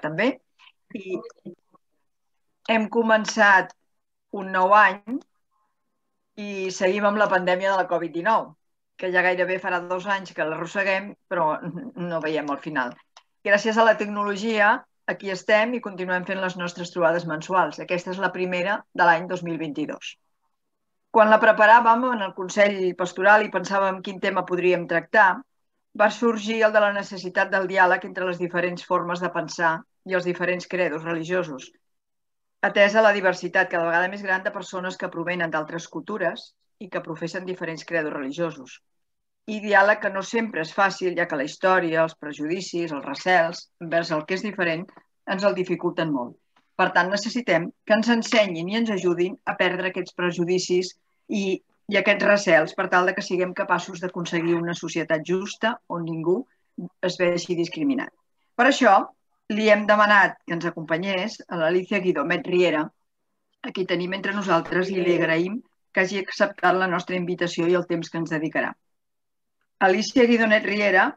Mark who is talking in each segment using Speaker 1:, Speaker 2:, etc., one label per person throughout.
Speaker 1: també. I hem començat un nou any i seguim amb la pandèmia de la Covid-19, que ja gairebé farà 2 anys que l'arrosseguem, però no veiem el final. Gràcies a la tecnologia, aquí estem i continuem fent les nostres trobades mensuals. Aquesta és la primera de l'any 2022. Quan la preparàvem en el Consell Pastoral i pensàvem quin tema podríem tractar, va sorgir el de la necessitat del diàleg entre les diferents formes de pensar i els diferents credos religiosos, atesa la diversitat cada vegada més gran de persones que provenen d'altres cultures i que professen diferents credos religiosos. I diàleg que no sempre és fàcil, ja que la història, els prejudicis, els recels envers el que és diferent ens el dificulten molt. Per tant, necessitem que ens ensenyin i ens ajudin a perdre aquests prejudicis i aquests recels per tal que siguem capaços d'aconseguir una societat justa on ningú es vegi discriminat. Per això, li hem demanat que ens acompanyés a l'Alicia Guidomet Riera, a qui tenim entre nosaltres, i li agraïm que hagi acceptat la nostra invitació i el temps que ens dedicarà. Alicia Guidonet Riera,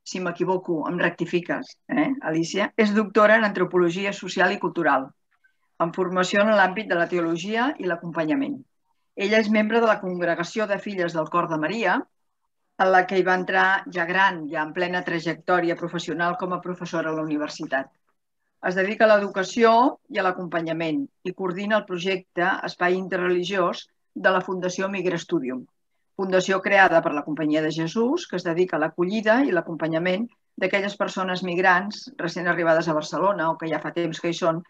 Speaker 1: si m'equivoco, em rectifiques, Alicia, és doctora en Antropologia Social i Cultural, amb formació en l'àmbit de la teologia i l'acompanyament. Ella és membre de la Congregació de Filles del Cor de Maria, en la que hi va entrar ja gran, ja en plena trajectòria professional com a professora a la universitat. Es dedica a l'educació i a l'acompanyament i coordina el projecte Espai Interreligiós de la Fundació Migra Studium, fundació creada per la Companyia de Jesús, que es dedica a l'acollida i l'acompanyament d'aquelles persones migrants recent arribades a Barcelona o que ja fa temps que hi són,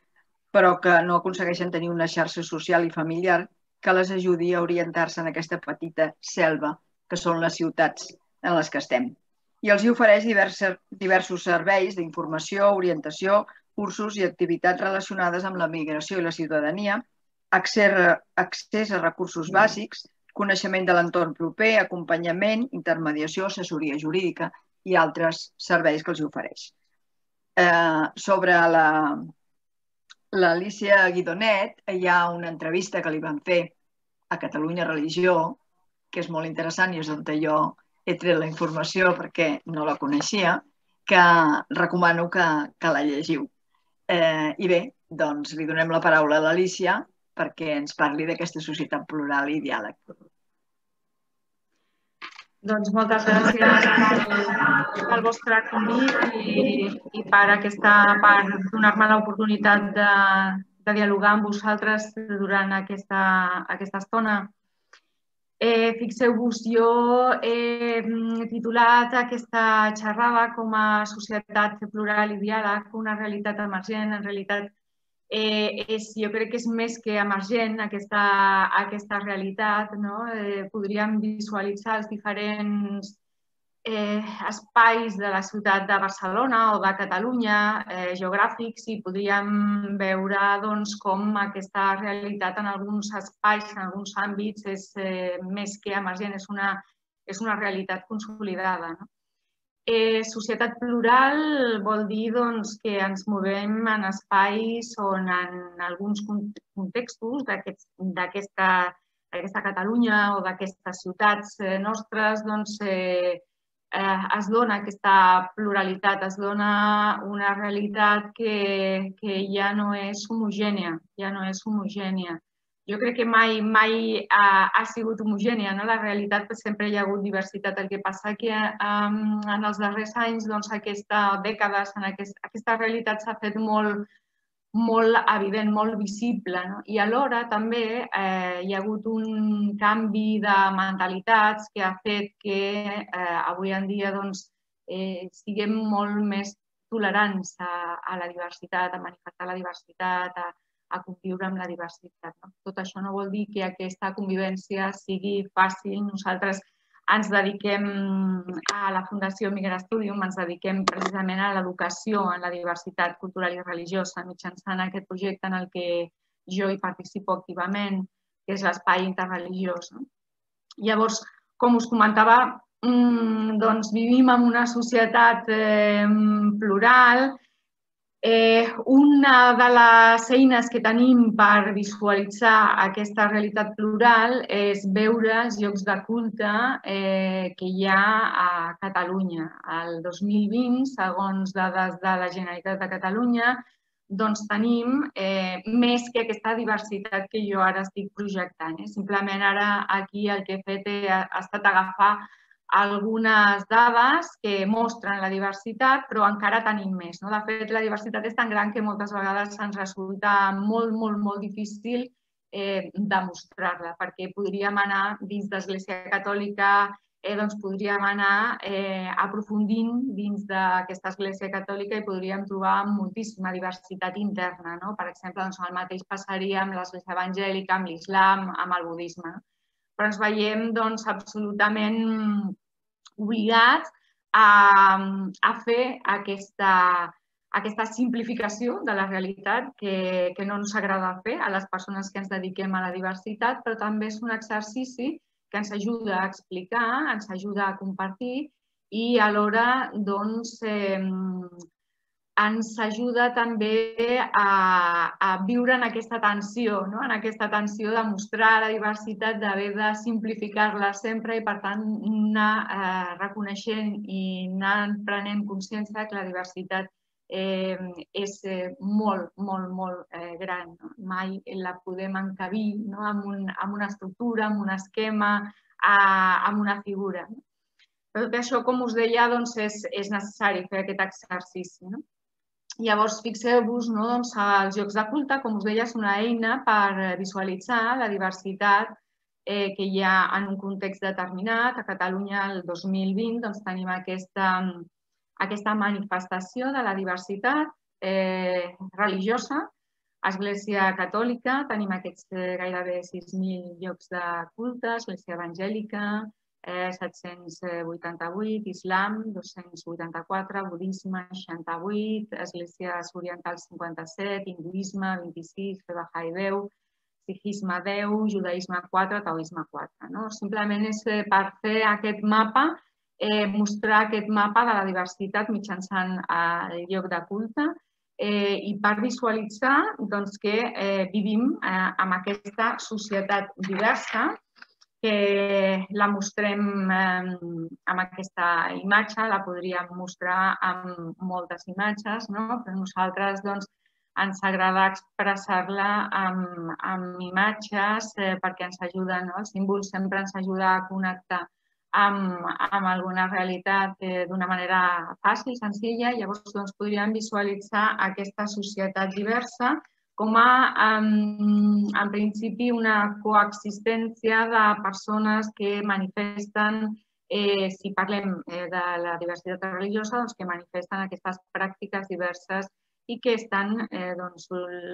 Speaker 1: però que no aconsegueixen tenir una xarxa social i familiar que les ajudi a orientar-se en aquesta petita selva que són les ciutats en les que estem. I els hi ofereix diversos serveis d'informació, orientació, cursos i activitats relacionades amb la migració i la ciutadania, accés a recursos bàsics, coneixement de l'entorn proper, acompanyament, intermediació, assessoria jurídica i altres serveis que els ofereix. Sobre l'Alicia Guidonet, hi ha una entrevista que li van fer a Catalunya Religió, que és molt interessant i és on jo he tret la informació perquè no la coneixia, que recomano que la llegiu. I bé, doncs li donem la paraula a l'Alicia perquè ens parli d'aquesta societat plural i diàleg.
Speaker 2: Doncs moltes gràcies pel vostre convit i per donar-me l'oportunitat de dialogar amb vosaltres durant aquesta estona. Fixeu-vos, jo he titulat aquesta xerrada com a Societat Plural i Diàleg, una realitat emergent. En realitat, jo crec que és més que emergent aquesta realitat. Podríem visualitzar els diferents espais de la ciutat de Barcelona o de Catalunya, geogràfics, i podríem veure com aquesta realitat en alguns espais, en alguns àmbits, és més que emergent, és una realitat consolidada. Societat plural vol dir que ens movem en espais on en alguns contextos d'aquesta Catalunya o d'aquestes ciutats nostres es dona aquesta pluralitat, es dona una realitat que ja no és homogènia, Jo crec que mai ha sigut homogènia, la realitat sempre hi ha hagut diversitat. El que passa que en els darrers anys, aquestes dècades, aquesta realitat s'ha fet molt evident, molt visible, i alhora també hi ha hagut un canvi de mentalitats que ha fet que avui en dia siguem molt més tolerants a la diversitat, a manifestar la diversitat, a conviure amb la diversitat. Tot això no vol dir que aquesta convivència sigui fàcil. Nosaltres ens dediquem a la Fundació Migra Studium, ens dediquem precisament a l'educació en la diversitat cultural i religiosa mitjançant aquest projecte en el que jo hi participo activament, que és l'Espai Interreligiós. Llavors, com us comentava, vivim en una societat plural Una de les eines que tenim per visualitzar aquesta realitat plural és veure els llocs de culte que hi ha a Catalunya. El 2020, segons dades de la Generalitat de Catalunya, doncs tenim més que aquesta diversitat que jo ara estic projectant. Simplement ara aquí el que he fet ha estat agafar algunes dades que mostren la diversitat, però encara tenim més. De fet, la diversitat és tan gran que moltes vegades ens resulta molt difícil demostrar-la, perquè podríem anar dins d'Església Catòlica, doncs podríem anar aprofundint dins d'aquesta Església Catòlica i podríem trobar moltíssima diversitat interna. Per exemple, el mateix passaria amb l'Església Evangèlica, amb l'Islam, amb el budisme. Però ens veiem absolutament obligats a fer aquesta simplificació de la realitat que no ens agrada fer a les persones que ens dediquem a la diversitat, però també és un exercici que ens ajuda a explicar, ens ajuda a compartir i alhora ens ajuda també a viure en aquesta tensió, de mostrar la diversitat, d'haver de simplificar-la sempre i, per tant, anar reconeixent i anar prenent consciència que la diversitat és molt gran. Mai la podem encabir en una estructura, en un esquema, en una figura. Però tot això, com us deia, és necessari fer aquest exercici. Llavors, fixeu-vos, els llocs de culte, com us deia, és una eina per visualitzar la diversitat que hi ha en un context determinat. A Catalunya, el 2020, tenim aquesta manifestació de la diversitat religiosa. A Església Catòlica tenim aquests gairebé 6.000 llocs de culte, Església Evangèlica, 788, Islam, 284, Budisme, 68, Esglésies Orientals, 57, Hinduisme, 26, Fe Bahá'í, 10, Sikhisme, 10, Judaïsme, 4, Taoisme, 4. Simplement és per fer aquest mapa, mostrar aquest mapa de la diversitat mitjançant el lloc de culte i per visualitzar que vivim en aquesta societat diversa, que la mostrem amb aquesta imatge, la podríem mostrar amb moltes imatges, però a nosaltres ens agrada expressar-la amb imatges perquè ens ajuden, el símbol sempre ens ajuda a connectar amb alguna realitat d'una manera fàcil, senzilla. Llavors podríem visualitzar aquesta societat diversa com en principi, una coexistència de persones que manifesten, si parlem de la diversitat religiosa, que manifesten aquestes pràctiques diverses i que estan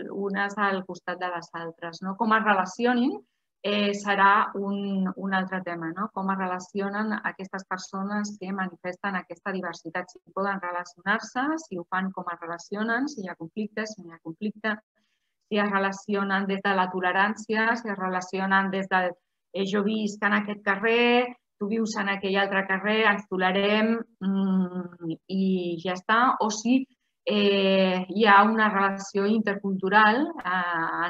Speaker 2: unes al costat de les altres. Com es relacionin serà un altre tema, com es relacionen aquestes persones que manifesten aquesta diversitat, si poden relacionar-se, si ho fan com es relacionen, si hi ha conflicte, si no hi ha conflicte, si es relacionen des de la tolerància, si es relacionen des de jo visc en aquest carrer, tu vius en aquell altre carrer, ens tolerem i ja està, o si hi ha una relació intercultural,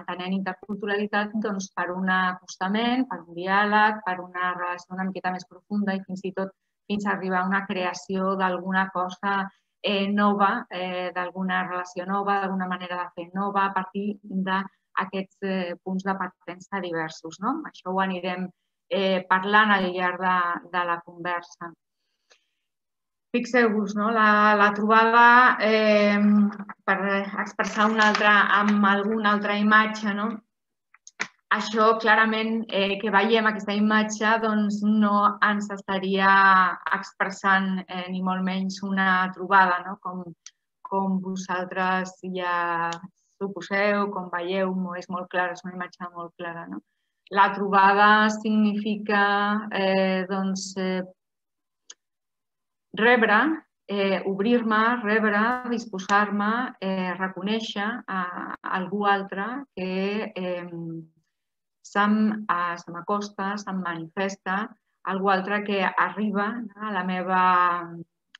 Speaker 2: entenent interculturalitat per un acostament, per un diàleg, per una relació una miqueta més profunda i fins i tot fins a arribar a una creació d'alguna cosa nova, d'alguna relació nova, d'alguna manera de fer nova, a partir d'aquests punts de partença diversos. Això ho anirem parlant al llarg de la conversa. Fixeu-vos, la trobada, per expressar amb alguna altra imatge, això clarament que veiem aquesta imatge no ens estaria expressant ni molt menys una trobada, com vosaltres ja suposeu, com veieu, és molt clara, és una imatge molt clara. La trobada significa rebre, obrir-me, rebre, disposar-me, reconèixer algú altre que se m'acosta, se'm manifesta, algú altre que arriba a la meva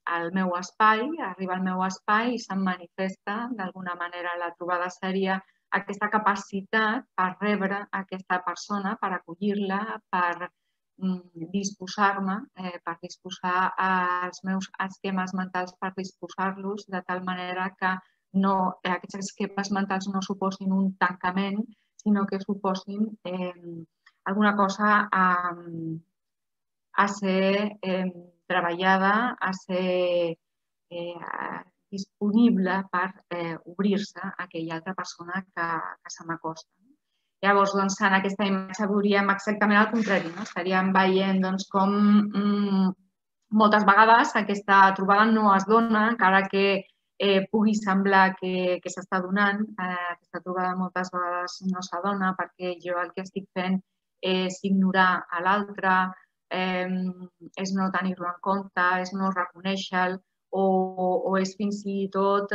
Speaker 2: al meu espai, arriba al meu espai i se'm manifesta d'alguna manera. La trobada seria aquesta capacitat per rebre aquesta persona, per acollir-la, per disposar-me, per disposar els meus esquemes mentals, per disposar-los de tal manera que aquests esquemes mentals no suposin un tancament, sinó que suposin alguna cosa a ser treballada, a ser disponible per obrir-se a aquella altra persona que se m'acosta. Llavors, en aquesta imatge veuríem exactament el contrari. Estaríem veient com moltes vegades aquesta trobada no es dona, encara que pugui semblar que s'està donant. Aquesta trobada moltes vegades no s'adona perquè jo el que estic fent és ignorar a l'altre, és no tenir-lo en compte, és no reconèixer-lo o és fins i tot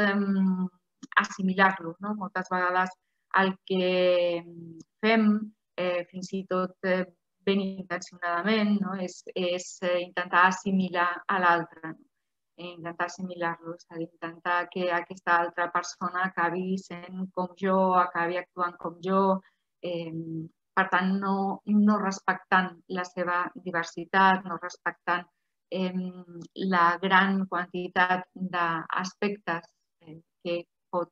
Speaker 2: assimilar-lo. Moltes vegades el que fem, fins i tot ben intencionadament, és intentar assimilar a l'altre, intentar assimilar-lo, és a dir, intentar que aquesta altra persona acabi sent com jo, acabi actuant com jo, per tant, no respectant la seva diversitat, no respectant la gran quantitat d'aspectes que pot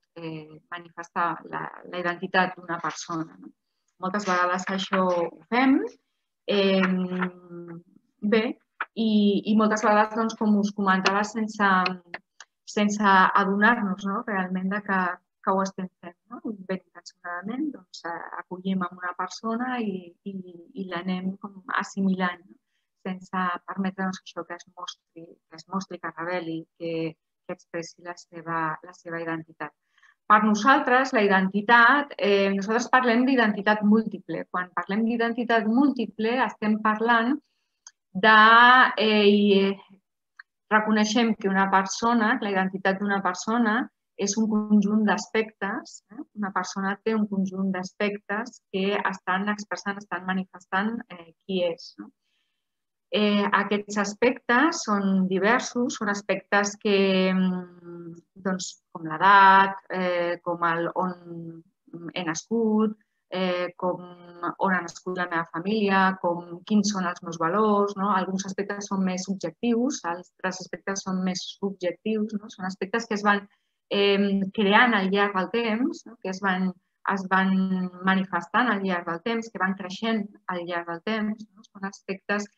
Speaker 2: manifestar la identitat d'una persona. Moltes vegades això ho fem bé i moltes vegades, com us comentava, sense adonar-nos realment que ho estem fent. Ben intencionadament acollim una persona i l'anem assimilant sense permetre'ns això que es mostri, que reveli, que expressi la seva identitat. Per nosaltres, la identitat, nosaltres parlem d'identitat múltiple. Quan parlem d'identitat múltiple estem parlant reconeixem que una persona, la identitat d'una persona és un conjunt d'aspectes. Una persona té un conjunt d'aspectes que estan expressant, estan manifestant qui és. Aquests aspectes són diversos, són aspectes que, com l'edat, com on he nascut, com on ha nascut la meva família, com quins són els meus valors. Alguns aspectes són més objectius, altres aspectes són més subjectius. Són aspectes que es van creant al llarg del temps, que es van manifestant al llarg del temps, que van creixent al llarg del temps. Són aspectes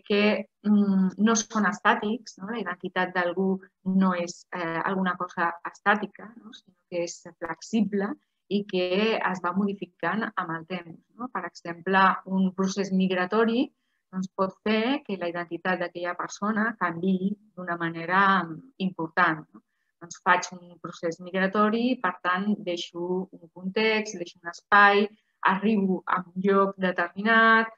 Speaker 2: que no són estàtics. La identitat d'algú no és alguna cosa estàtica, sinó que és flexible i que es va modificant amb el temps. Per exemple, un procés migratori pot fer que la identitat d'aquella persona canviï d'una manera important. Faig un procés migratori, per tant, deixo un context, deixo un espai, arribo a un lloc determinat,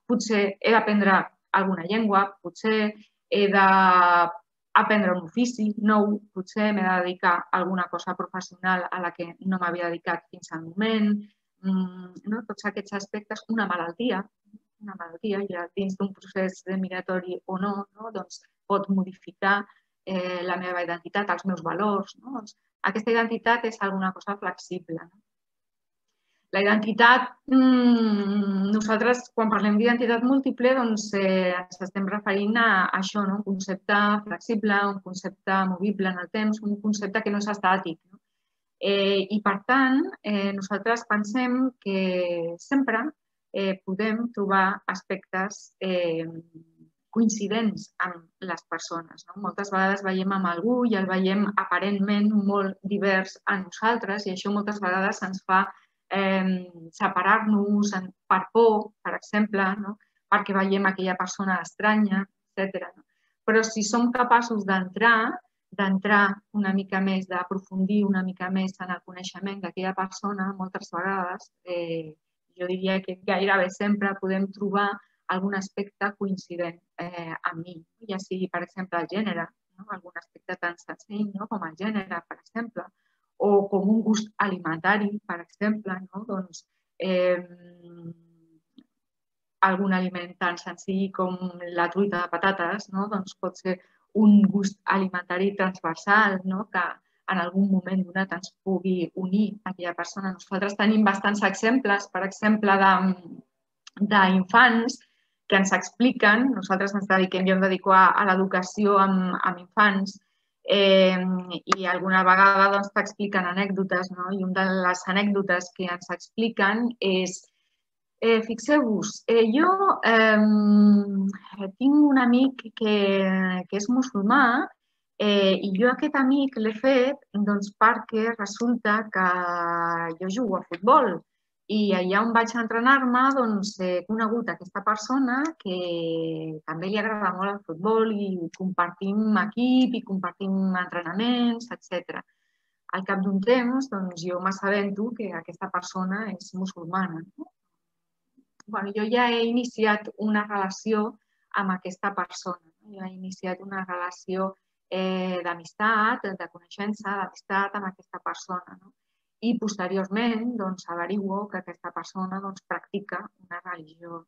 Speaker 2: potser he d'aprendre alguna llengua, potser he d'aprendre un ofici nou, potser m'he de dedicar a alguna cosa professional a la que no m'havia dedicat fins al moment. Tots aquests aspectes, una malaltia, ja dins d'un procés migratori o no, pot modificar la meva identitat, els meus valors. Aquesta identitat és alguna cosa flexible. La identitat, nosaltres quan parlem d'identitat múltiple ens estem referint a això, un concepte flexible, un concepte movible en el temps, un concepte que no és estàtic. I per tant, nosaltres pensem que sempre podem trobar aspectes coincidents amb les persones. Moltes vegades veiem amb algú i el veiem aparentment molt divers a nosaltres i això moltes vegades ens fa separar-nos per por, per exemple, perquè veiem aquella persona estranya, etc. Però si som capaços d'entrar una mica més, d'aprofundir una mica més en el coneixement d'aquella persona, moltes vegades, jo diria que gairebé sempre podem trobar algun aspecte coincident amb mi, ja sigui, per exemple, el gènere, algun aspecte tan senzill com el gènere, per exemple, o com un gust alimentari, per exemple. algun aliment tan senzill com la truita de patates, doncs pot ser un gust alimentari transversal que en algun moment donat ens pugui unir a aquella persona. Nosaltres tenim bastants exemples, per exemple, d'infants que ens expliquen, nosaltres ens dediquem, jo em dedico a l'educació amb infants, i alguna vegada t'expliquen anècdotes, i una de les anècdotes que ens expliquen és fixeu-vos, jo tinc un amic que és musulmà i jo aquest amic l'he fet perquè resulta que jo jugo a futbol i allà on vaig entrenar-me he conegut aquesta persona que també li agrada molt el futbol i compartim equip i compartim entrenaments, etc. Al cap d'un temps jo m'assabento que aquesta persona és musulmana. Jo ja he iniciat una relació amb aquesta persona. Jo he iniciat una relació d'amistat, de coneixença, d'amistat amb aquesta persona. I posteriorment averiguo que aquesta persona practica una religió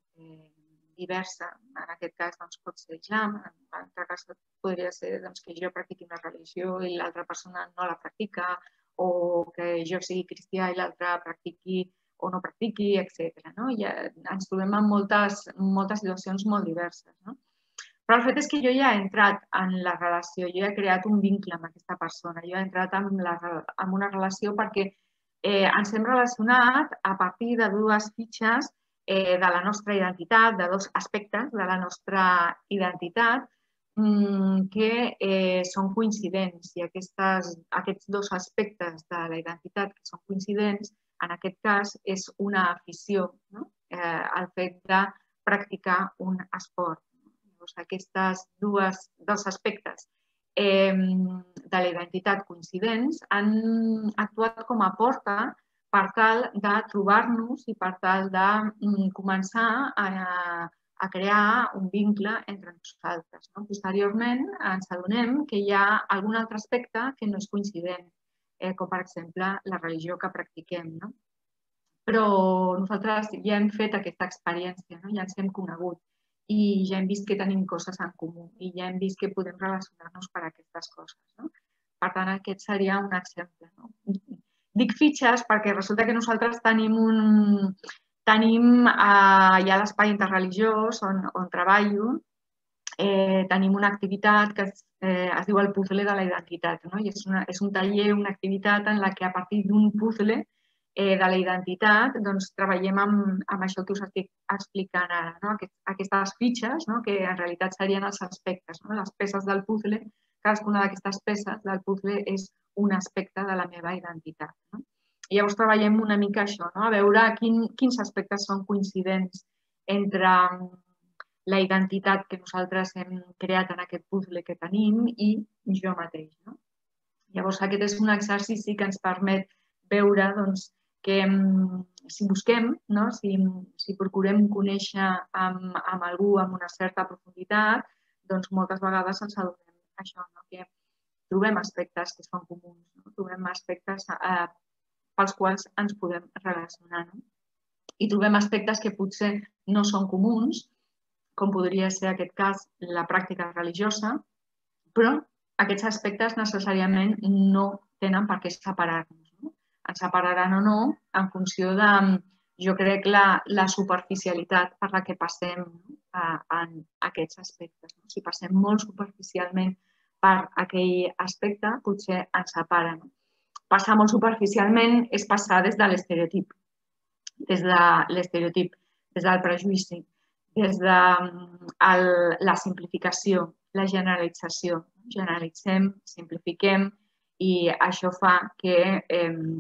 Speaker 2: diversa. En aquest cas pot ser islam, en l'altre cas podria ser que jo practiqui una religió i l'altra persona no la practica, o que jo sigui cristià i l'altre practiqui o no practiqui, etc. Ens trobem en moltes situacions molt diverses. Però el fet és que jo ja he entrat en la relació, jo ja he creat un vincle amb aquesta persona, jo he entrat en una relació perquè ens hem relacionat a partir de dues fitxes de la nostra identitat, de dos aspectes de la nostra identitat que són coincidents. I aquests dos aspectes de la identitat que són coincidents, en aquest cas, és una afició, el fet de practicar un esport. Aquests dos aspectes de la identitat coincidents han actuat com a porta per tal de trobar-nos i per tal de començar a crear un vincle entre nosaltres. Posteriorment ens adonem que hi ha algun altre aspecte que no és coincident, com per exemple la religió que practiquem. Però nosaltres ja hem fet aquesta experiència, ja ens hem conegut i ja hem vist que tenim coses en comú i ja hem vist que podem relacionar-nos per aquestes coses. Per tant, aquest seria un exemple. Dic fitxes perquè resulta que nosaltres tenim ja l'espai interreligiós on treballo, tenim una activitat que es diu el puzzle de la identitat. És un taller, una activitat en la que a partir d'un puzzle de la identitat treballem amb això que us estic explicant ara, aquestes fitxes que en realitat serien els aspectes, les peces del puzzle. Cadascuna d'aquestes peces del puzzle és un aspecte de la meva identitat. I llavors treballem una mica això, a veure quins aspectes són coincidents entre la identitat que nosaltres hem creat en aquest puzzle que tenim i jo mateix. Llavors aquest és un exercici que ens permet veure que si busquem, si procurem conèixer amb algú amb una certa profunditat, moltes vegades ens adonem això, que trobem aspectes que són comuns, trobem aspectes pels quals ens podem relacionar. I trobem aspectes que potser no són comuns, com podria ser aquest cas la pràctica religiosa, però aquests aspectes necessàriament no tenen per què separar-nos. Ens separaran o no en funció de, jo crec, la superficialitat per la que passem en aquests aspectes. Si passem molt superficialment per aquell aspecte, potser ens separen. Passar molt superficialment és passar des de l'estereotip, des del prejudici, des de la simplificació, la generalització. Generalitzem, simplifiquem, i això fa que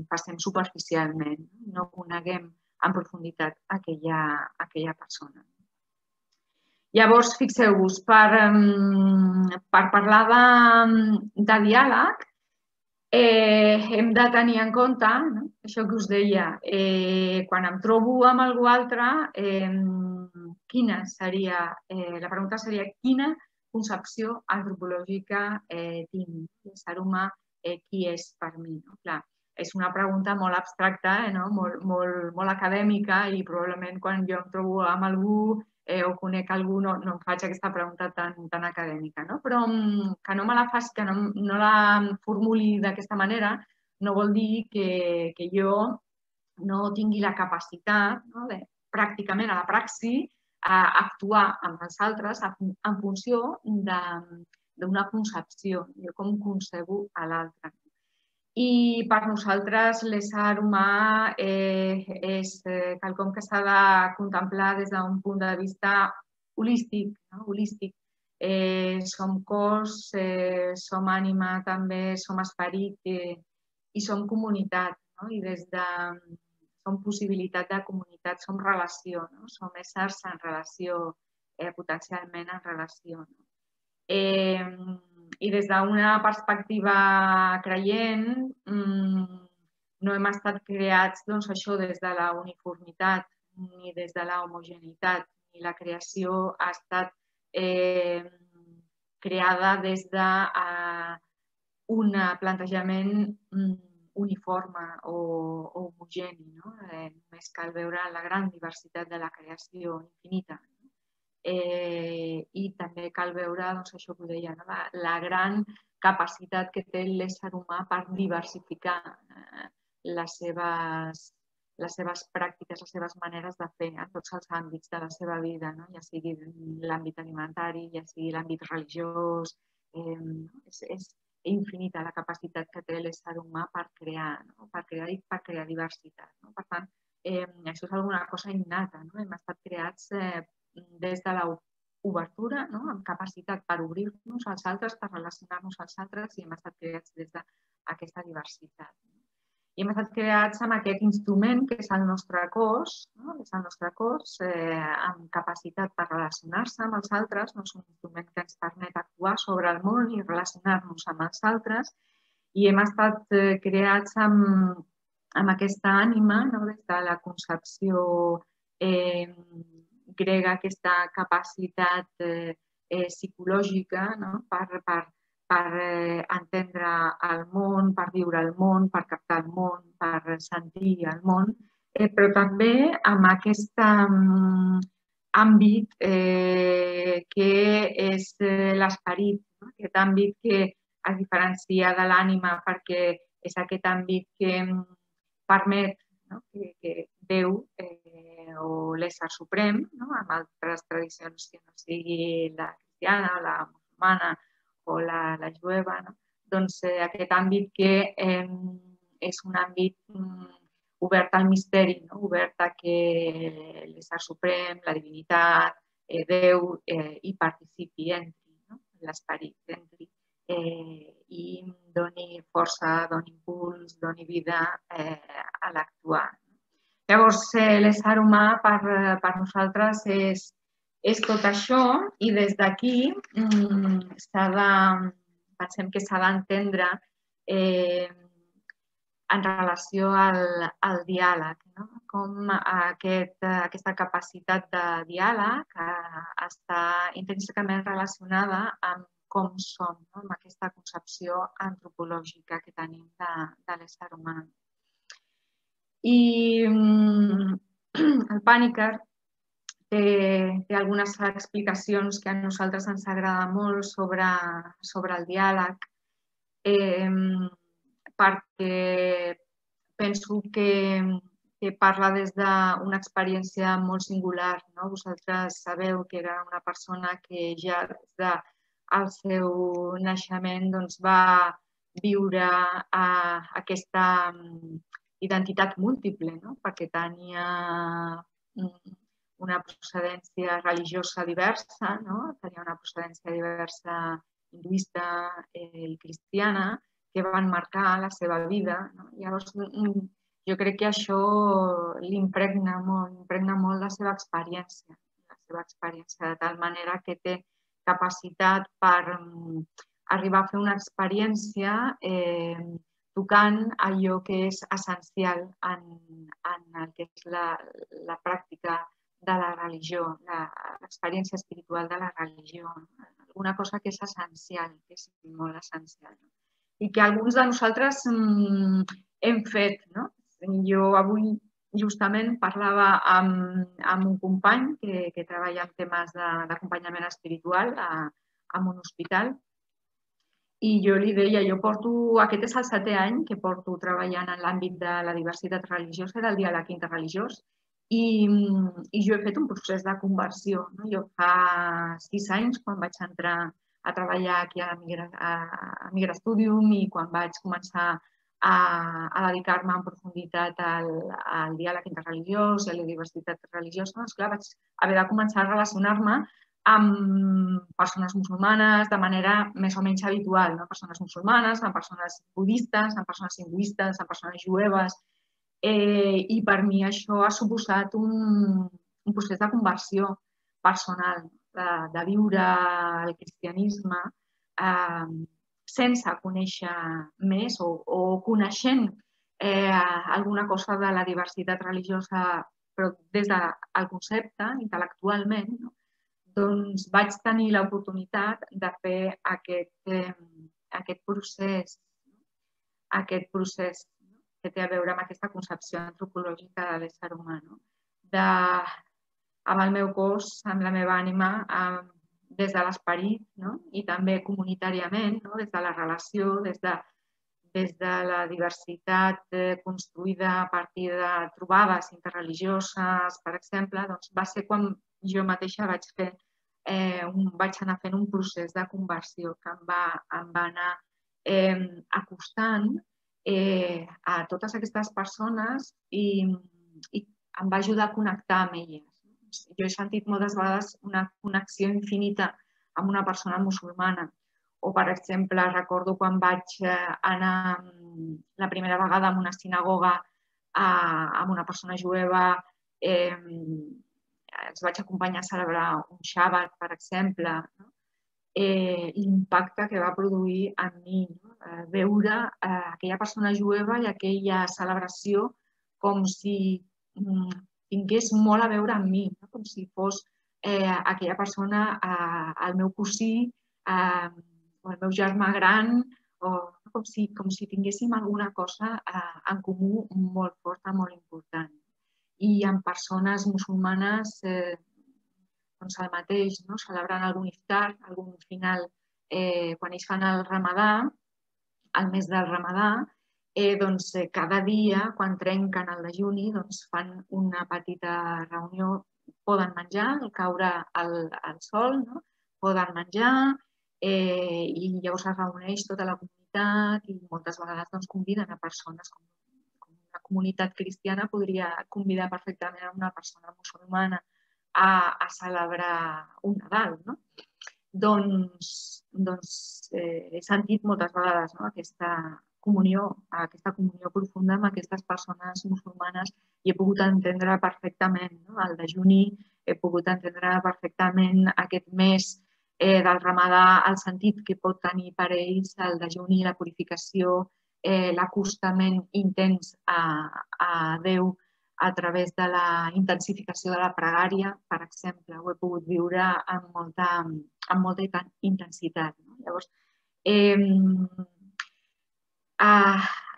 Speaker 2: passem superficialment, no coneguem en profunditat aquella persona. Llavors, fixeu-vos, per parlar de diàleg, hem de tenir en compte això que us deia, quan em trobo amb algú altre, la pregunta seria quina concepció antropològica tinc, l'ésser humà, qui és per mi. Clar, és una pregunta molt abstracta, molt acadèmica, i probablement quan jo em trobo amb algú o conec algú no em faig aquesta pregunta tan acadèmica. Però que no me la faci, que no la formuli d'aquesta manera, no vol dir que jo no tingui la capacitat de, pràcticament a la praxi, a actuar amb els altres en funció d'una concepció, de com concebo a l'altre. I per nosaltres l'ésser humà és quelcom que s'ha de contemplar des d'un punt de vista holístic. Som cos, som ànima també, som esperit i som comunitat. I des de som possibilitat de comunitat, som relació, som éssers en relació, potencialment en relació. I des d'una perspectiva creient no hem estat creats des de la uniformitat ni des de la homogeneïtat, ni la creació ha estat creada des d'un plantejament uniforme o homogeni. Només cal veure la gran diversitat de la creació infinita. I també cal veure, això que ho deia, la gran capacitat que té l'ésser humà per diversificar les seves pràctiques, les seves maneres de fer en tots els àmbits de la seva vida, ja sigui l'àmbit alimentari, ja sigui l'àmbit religiós. És infinita la capacitat que té l'ésser humà per crear i per crear diversitat. Per tant, això és alguna cosa innata. Hem estat creats des de l'obertura, amb capacitat per obrir-nos als altres, per relacionar-nos als altres, i hem estat creats des d'aquesta diversitat. I hem estat creats amb aquest instrument que és el nostre cos, amb capacitat per relacionar-se amb els altres. És un instrument que ens permet actuar sobre el món i relacionar-nos amb els altres, i hem estat creats amb aquesta ànima, des de la concepció grega, aquesta capacitat psicològica per entendre el món, per viure el món, per captar el món, per sentir el món, però també amb aquest àmbit que és l'esperit, aquest àmbit que es diferencia de l'ànima perquè és aquest àmbit que permet que Déu o l'ésser suprem, amb altres tradicions que no sigui la cristiana o la musulmana o la jueva, doncs aquest àmbit que és un àmbit obert al misteri, obert a que l'ésser suprem, la divinitat, Déu, hi participi, entri, l'esperit entri i doni força, doni impuls, doni vida a l'actuar. Llavors, l'ésser humà per nosaltres és tot això, i des d'aquí pensem que s'ha d'entendre en relació al diàleg, com aquesta capacitat de diàleg està intrínsecament relacionada amb com som, amb aquesta concepció antropològica que tenim de l'ésser humà. I el Panikkar té algunes explicacions que a nosaltres ens agrada molt sobre el diàleg, perquè penso que parla des d'una experiència molt singular. Vosaltres sabeu que era una persona que ja des del seu naixement va viure aquesta identitat múltiple, perquè tenia una procedència religiosa diversa, tenia una procedència diversa hinduista i cristiana, que van marcar la seva vida. Llavors, jo crec que això l'impregna molt la seva experiència, de tal manera que té capacitat per arribar a fer una experiència tocant allò que és essencial en el que és la pràctica de la religió, l'experiència espiritual de la religió, alguna cosa que és essencial, que és molt essencial. I que alguns de nosaltres hem fet, no? Jo avui justament parlava amb un company que treballa en temes d'acompanyament espiritual en un hospital i jo li deia, aquest és el 7è any que porto treballant en l'àmbit de la diversitat religiosa i del diàleg interreligiós i jo he fet un procés de conversió. No? Jo fa 6 anys, quan vaig entrar a treballar aquí a Migra Studium i quan vaig començar a dedicar-me en profunditat al diàleg interreligiós i a la diversitat religiosa, doncs clar, vaig haver de començar a relacionar-me amb persones musulmanes de manera més o menys habitual, no? Persones musulmanes, amb persones budistes, amb persones hinduistes, amb persones jueves, i per mi això ha suposat un procés de conversió personal, de viure el cristianisme sense conèixer més o coneixent alguna cosa de la diversitat religiosa, però des del concepte, intel·lectualment, no? Doncs vaig tenir l'oportunitat de fer aquest procés que té a veure amb aquesta concepció antropològica de l'ésser humà, no? Amb el meu cos, amb la meva ànima, des de l'esperit, no? I també comunitàriament, no? Des de la relació, des de la diversitat construïda a partir de trobades interreligioses, per exemple, doncs va ser quan jo mateixa vaig anar fent un procés de conversió que em va anar acostant a totes aquestes persones i em va ajudar a connectar amb elles. Jo he sentit moltes vegades una connexió infinita amb una persona musulmana. O, per exemple, recordo quan vaig anar la primera vegada a una sinagoga amb una persona jueva, els vaig acompanyar a celebrar un xàbat, per exemple, no? L'impacte que va produir en mi, no? Veure aquella persona jueva i aquella celebració com si tingués molt a veure amb mi, no? Com si fos aquella persona el meu cosí o el meu germà gran, o com si tinguéssim alguna cosa en comú molt forta, molt important. I en persones musulmanes doncs el mateix, no? Celebrant algun iftar, algun final, quan ells fan el ramadà, el mes del ramadà, doncs cada dia, quan trenquen el dejuni, doncs fan una petita reunió, poden menjar al caure el sol, no? Poden menjar i llavors es reuneix tota la comunitat i moltes vegades doncs, conviden a persones com una comunitat cristiana podria convidar perfectament a una persona musulmana a celebrar un Nadal, no? Doncs he sentit moltes vegades, no? aquesta comunió profunda amb aquestes persones musulmanes i he pogut entendre perfectament, no? El dejuni, he pogut entendre perfectament aquest mes del ramadà, el sentit que pot tenir per ells el dejuni, la purificació, l'acostament intens a Déu a través de la intensificació de la pregària, per exemple, ho he pogut viure amb molta intensitat. No? Llavors,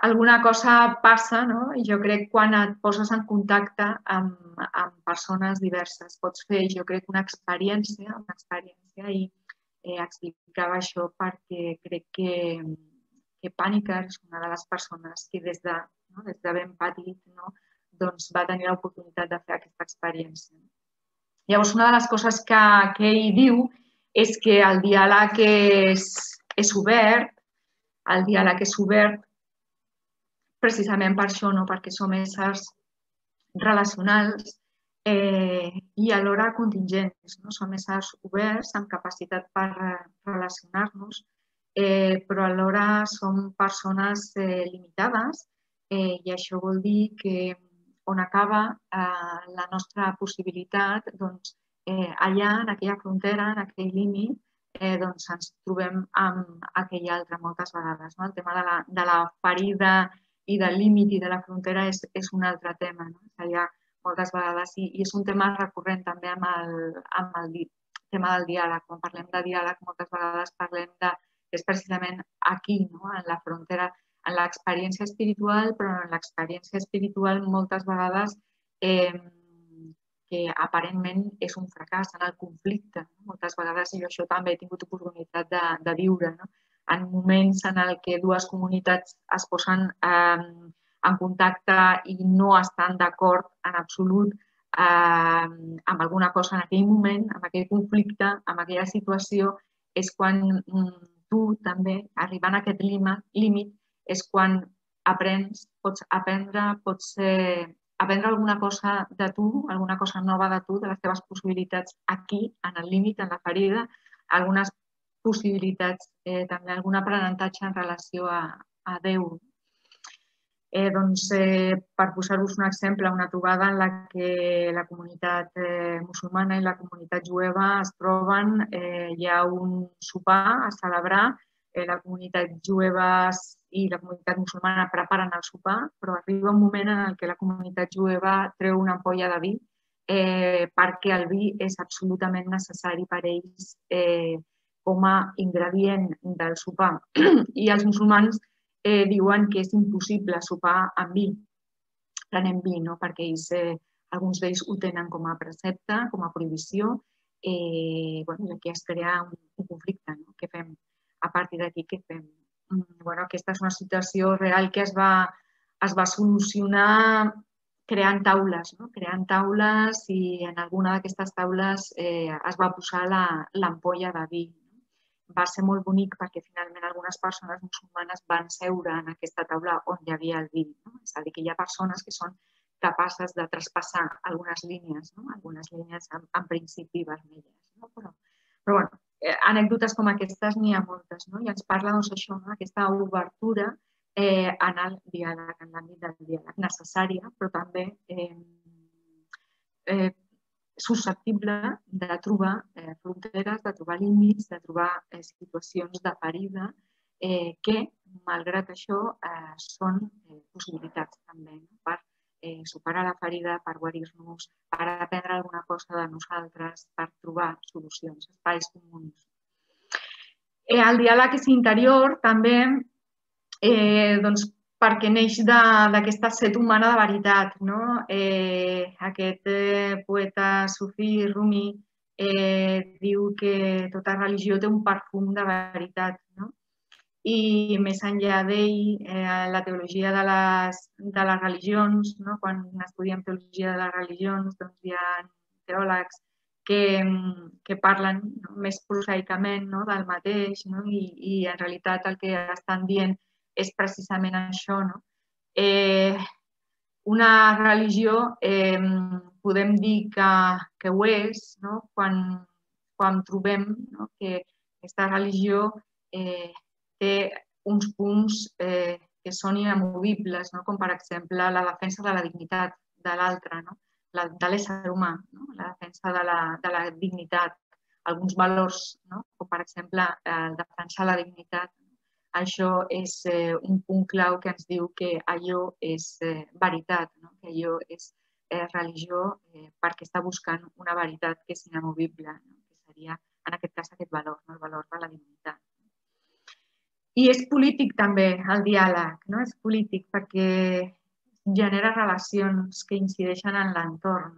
Speaker 2: alguna cosa passa, no? Jo crec, quan et poses en contacte amb persones diverses. Pots fer, jo crec, una experiència i explicava això perquè crec que Panikkar és una de les persones que des de ben petit doncs va tenir l'oportunitat de fer aquesta experiència. Llavors, una de les coses que ell diu és que el diàleg és obert, precisament per això, perquè som éssers relacionals i alhora contingents. Som éssers oberts, amb capacitat per relacionar-nos, però alhora som persones limitades i això vol dir que on acaba la nostra possibilitat, doncs allà, en aquella frontera, en aquell límit, doncs ens trobem amb aquell altre moltes vegades. El tema de la ferida i del límit i de la frontera és un altre tema. Allà moltes vegades, i és un tema recurrent també amb el tema del diàleg. Quan parlem de diàleg moltes vegades parlem que és precisament aquí, en la frontera, l'experiència espiritual, però en l'experiència espiritual moltes vegades que aparentment és un fracàs, en el conflicte. Moltes vegades, i jo això també he tingut oportunitat de viure, en moments en el que dues comunitats es posen en contacte i no estan d'acord en absolut amb alguna cosa en aquell moment, amb aquell conflicte, amb aquella situació, és quan tu també, arribant a aquest límit, és quan aprens, pots aprendre, aprendre alguna cosa de tu, alguna cosa nova de tu, de les teves possibilitats aquí, en el límit, en la ferida, algunes possibilitats, també algun aprenentatge en relació a Déu. Per posar-vos un exemple, una trobada en la que la comunitat musulmana i la comunitat jueva es troben, hi ha un sopar a celebrar, la comunitat jueva i la comunitat musulmana preparen el sopar, però arriba un moment en què la comunitat jueva treu una ampolla de vi perquè el vi és absolutament necessari per ells com a ingredient del sopar. I els musulmans diuen que és impossible sopar amb vi, prenent vi, perquè ells, alguns d'ells ho tenen com a precepte, com a prohibició, i aquí es crea un conflicte. Què fem? A partir d'aquí, què fem? Aquesta és una situació real que es va solucionar creant taules, i en alguna d'aquestes taules es va posar l'ampolla de vi. Va ser molt bonic perquè finalment algunes persones musulmanes van seure en aquesta taula on hi havia el vi. És a dir, que hi ha persones que són capaces de traspassar algunes línies en principi vermelles. Però anècdotes com aquestes n'hi ha moltes, i ens parla d'això, aquesta obertura en el diàleg, en l'àmbit del diàleg, necessària, però també susceptible de trobar fronteres, de trobar límits, de trobar situacions de ferida que, malgrat això, són possibilitats també per superar la ferida, per guarir-nos, per aprendre alguna cosa de nosaltres, per trobar solucions, espais comuns. El diàleg és interior també perquè neix d'aquesta set humana de veritat. Aquest poeta sufí Rumi diu que tota religió té un perfum de veritat. I més enllà d'ell, la teologia de les religions, quan estudiem teologia de les religions, hi ha teòlegs que parlen més prosaicament del mateix i en realitat el que estan dient és precisament això. Una religió podem dir que ho és quan trobem que aquesta religió té uns punts que són inamovibles, com per exemple la defensa de la dignitat de l'altre, de l'ésser humà, la defensa de la dignitat, alguns valors, com per exemple defensar la dignitat. Això és un punt clau que ens diu que allò és veritat, que allò és religió perquè està buscant una veritat que és inamovible, que seria en aquest cas aquest valor, el valor de la dignitat. I és polític també el diàleg, és polític perquè genera relacions que incideixen en l'entorn.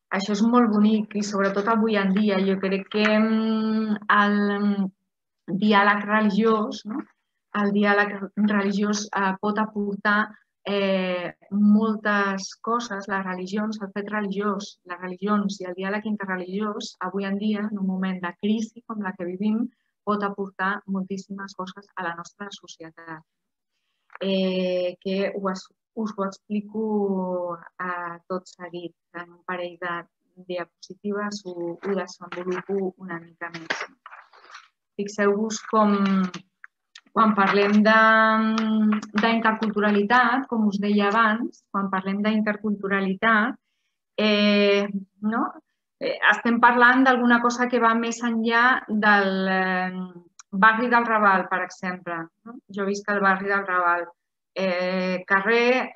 Speaker 2: Això és molt bonic i sobretot avui en dia jo crec que el diàleg religiós, pot aportar moltes coses, les religions, el fet religiós, les religions i el diàleg interreligiós avui en dia, en un moment de crisi com la que vivim, pot aportar moltíssimes coses a la nostra societat. Que us ho explico tot seguit en un parell de diapositives, ho desenvolupo una mica més. Fixeu-vos com quan parlem d'interculturalitat, com us deia abans, quan parlem d'interculturalitat, estem parlant d'alguna cosa que va més enllà del barri del Raval, per exemple. Jo visc al barri del Raval. Carrer,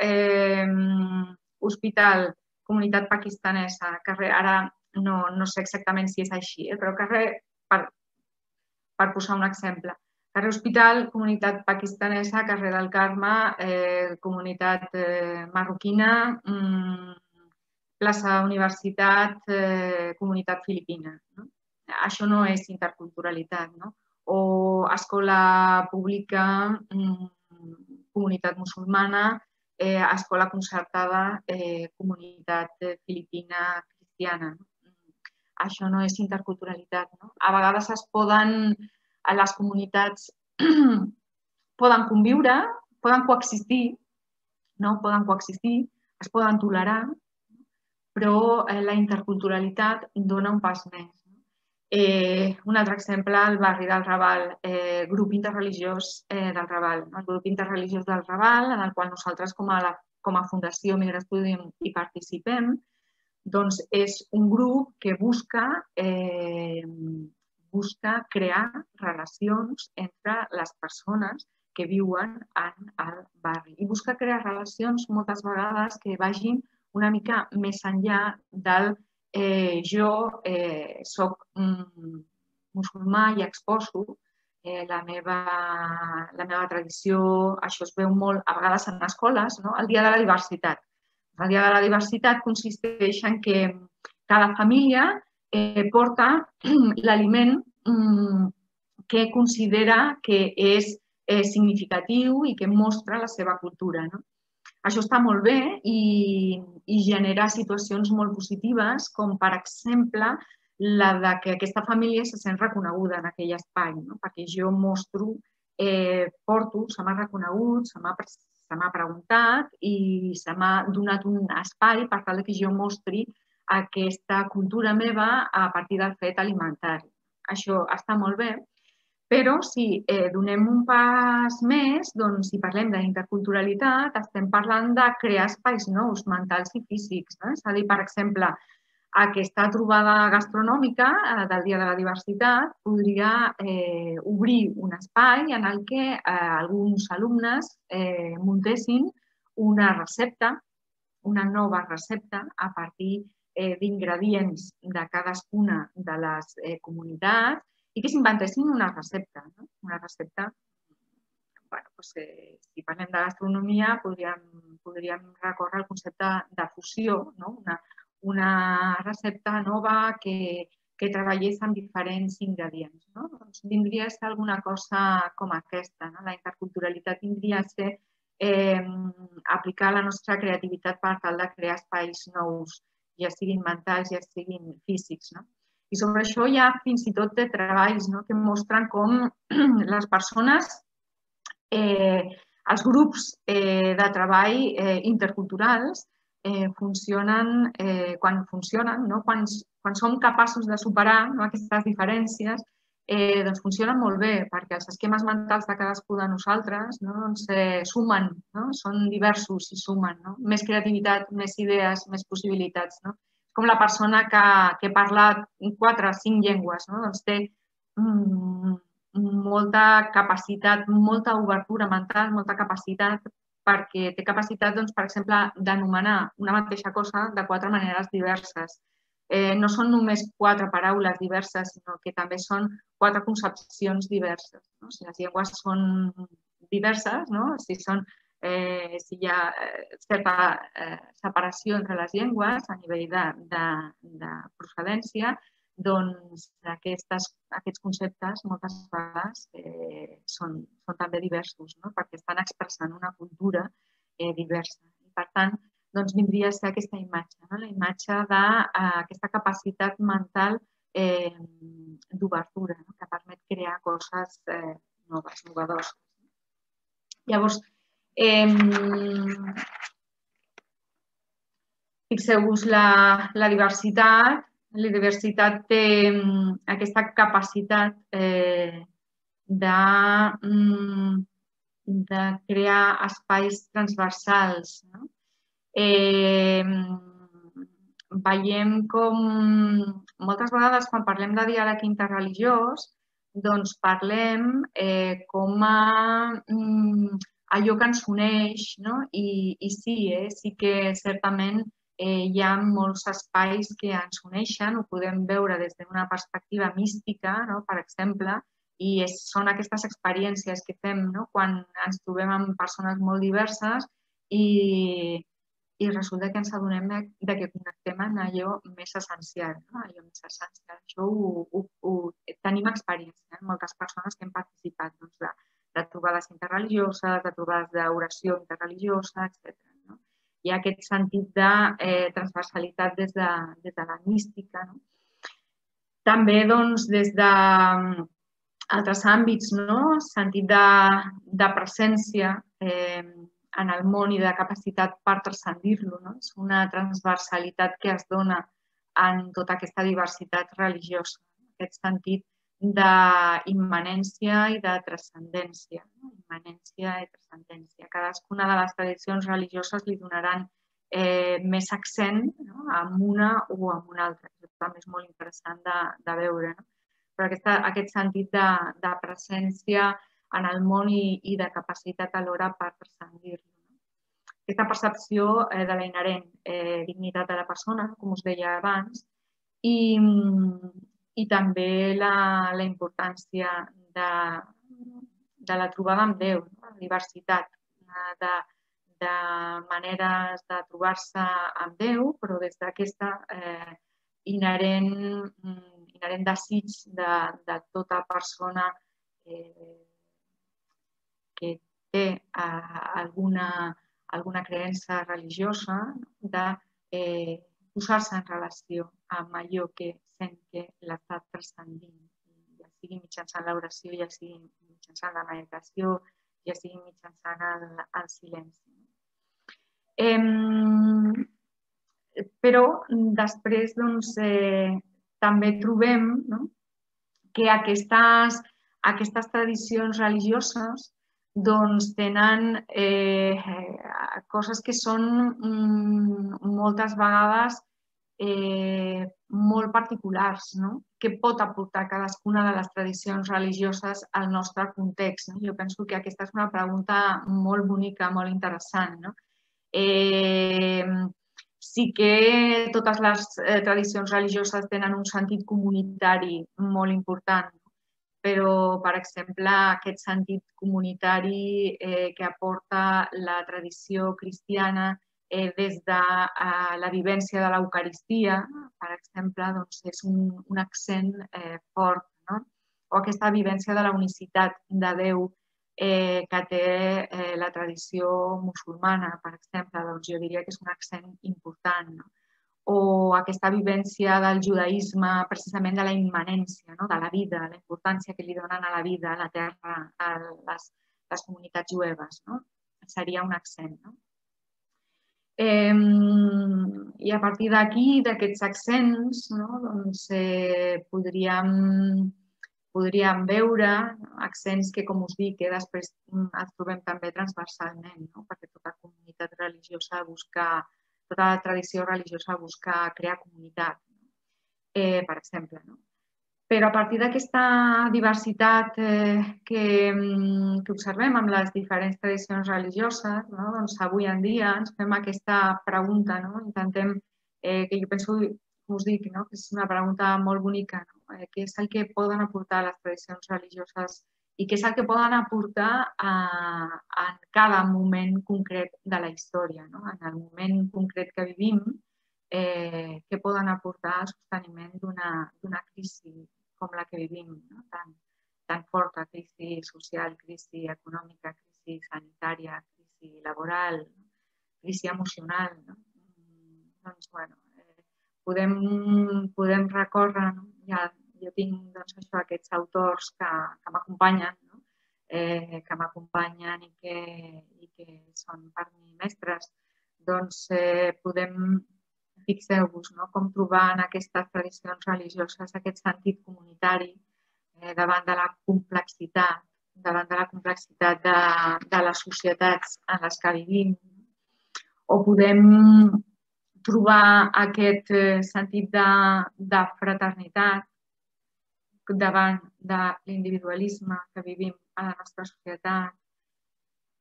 Speaker 2: hospital, comunitat pakistanesa, carrer, ara no sé exactament si és així, però carrer, per posar un exemple, Carrer Hospital, comunitat pakistanesa, carrer del Carme, comunitat marroquina, plaça Universitat, comunitat filipina. Això no és interculturalitat, no? O escola pública, comunitat musulmana, escola concertada, comunitat filipina cristiana. Això no és interculturalitat. A vegades les comunitats poden conviure, poden coexistir, es poden tolerar, però la interculturalitat dona un pas més. Un altre exemple, el barri del Raval, grup interreligiós del Raval. El grup interreligiós del Raval, en el qual nosaltres com a Fundació Migra Estudiem hi participem, doncs és un grup que busca crear relacions entre les persones que viuen en el barri. I busca crear relacions moltes vegades que vagin una mica més enllà del jo soc musulmà i exposo la meva tradició. Això es veu molt a vegades en escoles, el Dia de la Diversitat. El Dia de la Diversitat consisteix en que cada família porta l'aliment que considera que és significatiu i que mostra la seva cultura. Això està molt bé i genera situacions molt positives, com per exemple la que aquesta família se sent reconeguda en aquell espai, perquè jo mostro, porto, se m'ha reconegut, se m'ha preguntat i se m'ha donat un espai per tal que jo mostri aquesta cultura meva a partir del fet alimentari. Això està molt bé, però si donem un pas més, doncs si parlem d'interculturalitat, estem parlant de crear espais nous, mentals i físics. És a dir, per exemple, aquesta trobada gastronòmica del Dia de la Diversitat podria obrir un espai en el que alguns alumnes muntessin una recepta, una nova recepta a partir d'ingredients de cadascuna de les comunitats i que s'inventessin una recepta. Una recepta, si parlem de gastronomia, podríem recórrer al concepte de fusió, una recepta nova que treballés amb diferents ingredients. Vindria a ser alguna cosa com aquesta. La interculturalitat vindria a ser aplicar la nostra creativitat per tal de crear espais nous, ja siguin mentals, ja siguin físics. I sobre això hi ha fins i tot treballs que mostren com les persones, els grups de treball interculturals funcionen, quan som capaços de superar aquestes diferències, doncs funcionen molt bé, perquè els esquemes mentals de cadascú de nosaltres sumen, són diversos i sumen. Més creativitat, més idees, més possibilitats. Com la persona que parla 4 o 5 llengües, doncs té molta capacitat, molta obertura mental, molta capacitat, perquè té capacitat, per exemple, d'anomenar una mateixa cosa de 4 maneres diverses. No són només 4 paraules diverses, sinó que també són 4 concepcions diverses. Si les llengües són diverses, si hi ha certa separació entre les llengües a nivell de procedència, doncs aquests conceptes moltes vegades són també diversos, perquè estan expressant una cultura diversa. Per tant, vindria a ser aquesta imatge, la imatge d'aquesta capacitat mental d'obertura, que permet crear coses noves, innovadores. Llavors, fixeu-vos la diversitat. La diversitat té aquesta capacitat de crear espais transversals. Veiem com moltes vegades quan parlem de diàleg interreligiós doncs parlem com allò que ens uneix i sí que certament hi ha molts espais que ens uneixen, ho podem veure des d'una perspectiva mística, per exemple, I són aquestes experiències que fem quan ens trobem amb persones molt diverses i resulta que ens adonem que connectem en allò més essencial. Això tenim experiència, moltes persones que hem participat de trobades interreligioses, de trobades d'oració interreligiosa, etc. Hi ha aquest sentit de transversalitat des de la mística. També des d'altres àmbits, sentit de presència en el món i de capacitat per transcendir-lo. És una transversalitat que es dona en tota aquesta diversitat religiosa, aquest sentit d'immanència i de transcendència. Immanència i transcendència. Cadascuna de les tradicions religioses li donaran més accent en una o en una altra. Això també és molt interessant de veure. Però aquest sentit de presència en el món i de capacitat alhora per transcendir-lo. Aquesta percepció de la inherent dignitat de la persona, com us deia abans, i també la importància de la trobada amb Déu, la diversitat de maneres de trobar-se amb Déu, però des d'aquesta inherent desig de tota persona que té alguna creença religiosa de posar-se en relació amb allò que sent que l'està transcendint, ja sigui mitjançant l'oració, ja sigui mitjançant la meditació, ja sigui mitjançant el silenci. Però després també trobem que aquestes tradicions religioses tenen coses que són moltes vegades molt particulars, que pot aportar cadascuna de les tradicions religioses al nostre context. Jo penso que aquesta és una pregunta molt bonica, molt interessant. Sí que totes les tradicions religioses tenen un sentit comunitari molt important, però, per exemple, aquest sentit comunitari que aporta la tradició cristiana des de la vivència de l'Eucaristia, per exemple, és un accent fort. O aquesta vivència de la unicitat de Déu que té la tradició musulmana, per exemple, jo diria que és un accent important. O aquesta vivència del judaïsme, precisament de la immanència, de la vida, la importància que li donen a la vida, a la terra, a les comunitats jueves. Seria un accent. I a partir d'aquí, d'aquests accents, podríem veure accents que, com us dic, després els trobem també transversalment, perquè tota comunitat religiosa busca, tota tradició religiosa busca crear comunitat, per exemple. Però a partir d'aquesta diversitat que observem amb les diferents tradicions religioses, avui en dia ens fem aquesta pregunta, intentem, que jo penso, us dic, que és una pregunta molt bonica, què és el que poden aportar les tradicions religioses i què és el que poden aportar en cada moment concret de la història, en el moment concret que vivim, què poden aportar al sosteniment d'una crisi com la que vivim, tan forta, crisi social, crisi econòmica, crisi sanitària, crisi laboral, crisi emocional. Doncs, bueno, podem recórrer, jo tinc aquests autors que m'acompanyen, i que són per mi mestres, doncs podem, fixeu-vos, com trobar en aquestes tradicions religioses aquest sentit comunitari davant de la complexitat de les societats en les que vivim. O podem trobar aquest sentit de fraternitat davant de l'individualisme que vivim a la nostra societat.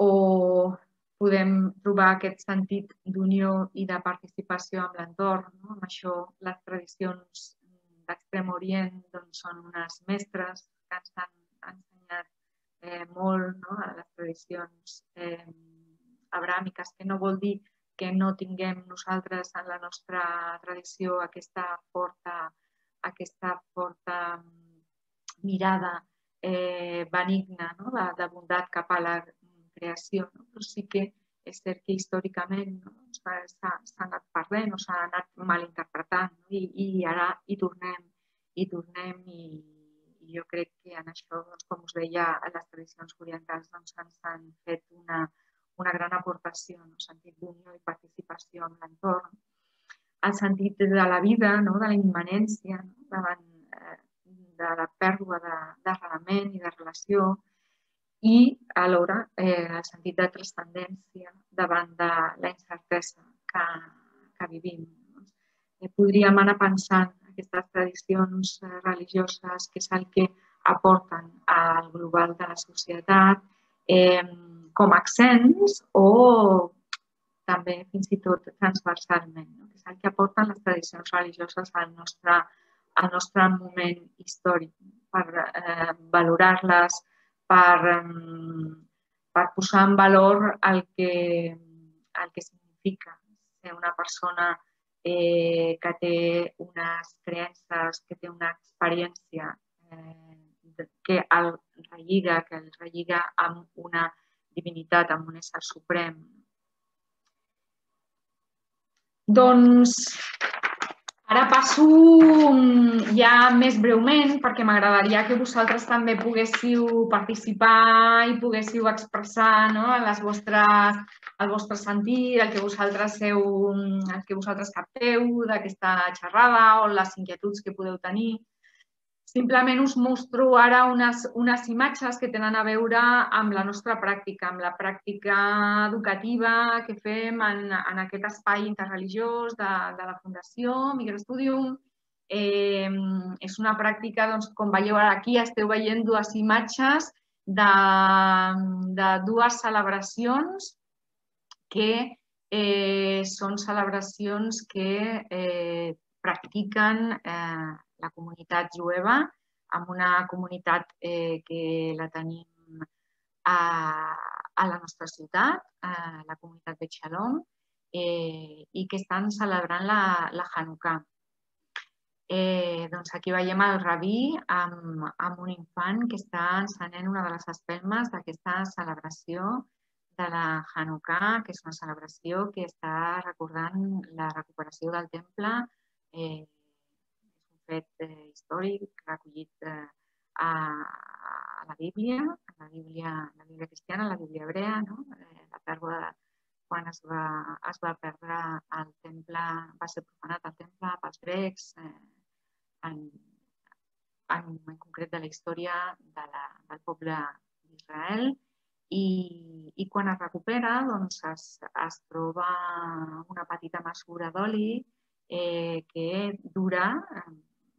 Speaker 2: O podem trobar aquest sentit d'unió i de participació amb l'entorn. Amb això, les tradicions d'Extrem Orient són unes mestres que ens han molt a les tradicions abràmiques, que no vol dir que no tinguem nosaltres en la nostra tradició aquesta forta mirada benigna, de bondat cap a la creació, però sí que és cert que històricament s'ha anat perdent o s'ha anat malinterpretant i ara hi tornem i jo crec que en això, com us deia, les tradicions orientals ens han fet una gran aportació en el sentit d'unió i participació amb l'entorn, el sentit de la vida, de la immanència, davant de la pèrdua d'arrelament i de relació, i alhora el sentit de transcendència davant de la incertesa que vivim. Podríem anar pensant aquestes tradicions religioses, que és el que aporten al global de la societat, com accents o també fins i tot transversalment, que és el que aporten les tradicions religioses al nostre moment històric, per valorar-les, per posar en valor el que significa ser una persona que té unes creences, que té una experiència que el relliga amb una divinitat, amb un ésser suprem. Doncs ara passo ja més breument, perquè m'agradaria que vosaltres també poguéssiu participar i poguéssiu expressar el vostre sentit, el que vosaltres capteu d'aquesta xerrada o les inquietuds que podeu tenir. Simplement us mostro ara unes imatges que tenen a veure amb la nostra pràctica, amb la pràctica educativa que fem en aquest espai interreligiós de la Fundació Migrastudium. És una pràctica, com veieu ara aquí, esteu veient dues imatges de dues celebracions que són celebracions que practiquen la comunitat jueva, amb una comunitat que la tenim a la nostra ciutat, la comunitat Bet Shalom, i que estan celebrant la Hanukkà. Aquí veiem el rabí amb un infant que està encenent una de les espelmes d'aquesta celebració de la Hanukkà, que és una celebració que està recordant la recuperació del temple. És un fet històric recollit a la Bíblia, la Bíblia cristiana, la Bíblia hebrea, la pèrdua quan es va perdre el temple, va ser profanat el temple pels grecs, en concret de la història del poble d'Israel, i quan es recupera es troba una petita mesura d'oli que dura,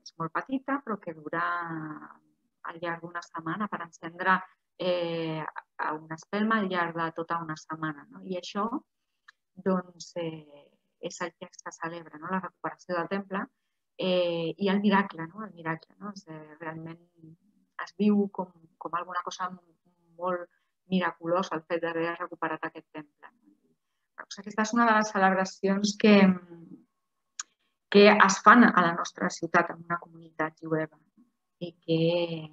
Speaker 2: és molt petita, però que dura al llarg d'una setmana per encendre una espelma al llarg de tota una setmana. I això és el que se celebra, la recuperació del temple i el miracle. Realment es viu com alguna cosa molt miraculosa el fet d'haver recuperat aquest temple. Aquesta és una de les celebracions que es fan a la nostra ciutat, en una comunitat jueva, i que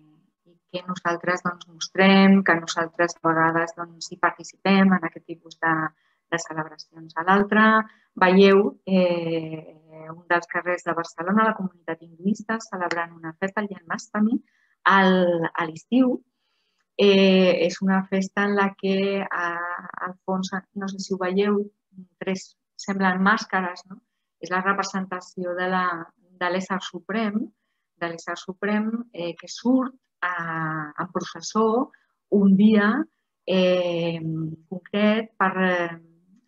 Speaker 2: nosaltres mostrem, que nosaltres a vegades hi participem en aquest tipus de celebracions. A l'altre veieu un dels carrers de Barcelona, la comunitat hinduista, celebrant una festa, el Janmashtami, a l'estiu. És una festa en la que al fons, no sé si ho veieu, semblen màscares, és la representació de l'ésser suprem, que surt en processó un dia concret per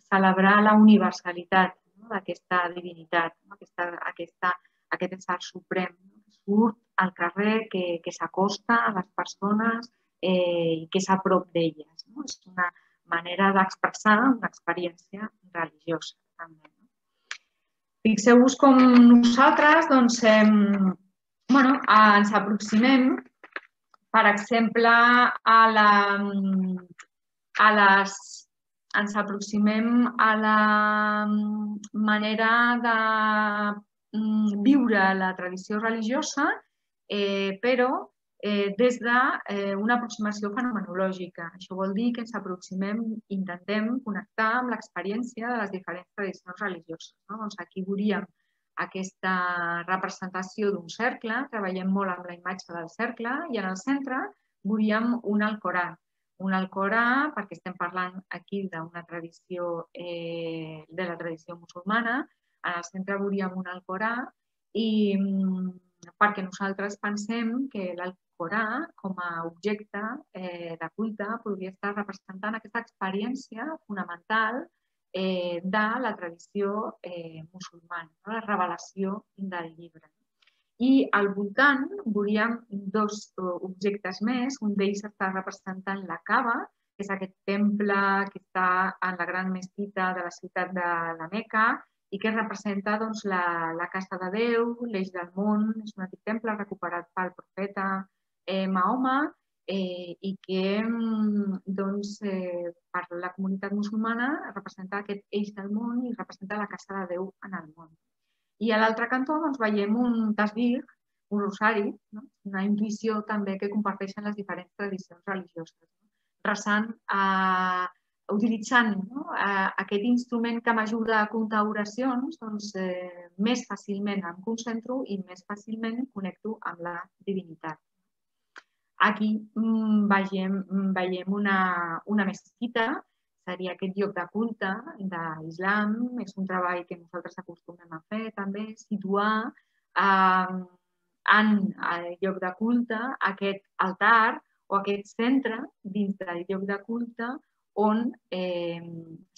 Speaker 2: celebrar la universalitat d'aquesta divinitat, aquest ésser suprem que surt al carrer, que s'acosta a les persones i que és a prop d'elles. És una manera d'expressar una experiència religiosa també. Fixeu-vos com nosaltres ens aproximem Per exemple, ens aproximem a la manera de viure la tradició religiosa, però des d'una aproximació fenomenològica. Això vol dir que ens aproximem, intentem connectar amb l'experiència de les diferents tradicions religioses. Doncs aquí veuríem aquesta representació d'un cercle, treballem molt amb la imatge del cercle, i en el centre veuríem un Alcorà. Un Alcorà, perquè estem parlant aquí d'una tradició, de la tradició musulmana, en el centre veuríem un Alcorà, i perquè nosaltres pensem que l'Alcorà, com a objecte de culte, podria estar representant aquesta experiència fonamental de la tradició musulmana, la revelació del llibre. I al voltant veuríem dos objectes més. Un d'ells està representant la Kaaba, que és aquest temple que està en la gran mesquita de la ciutat de la Meca i que representa la casa de Déu, l'eix del món. És un antic temple recuperat pel profeta Mahoma i que per la comunitat musulmana representa aquest eix del món i representa la casa de Déu en el món. I a l'altre cantó veiem un tasbih, un rosari, una intuïció també que comparteixen les diferents tradicions religioses. Resant, utilitzant aquest instrument que m'ajuda a comptar oracions, més fàcilment em concentro i més fàcilment connecto amb la divinitat. Aquí veiem una mesquita, seria aquest lloc de culte de l'islam. És un treball que nosaltres acostumem a fer també, situar en el lloc de culte aquest altar o aquest centre dins del lloc de culte on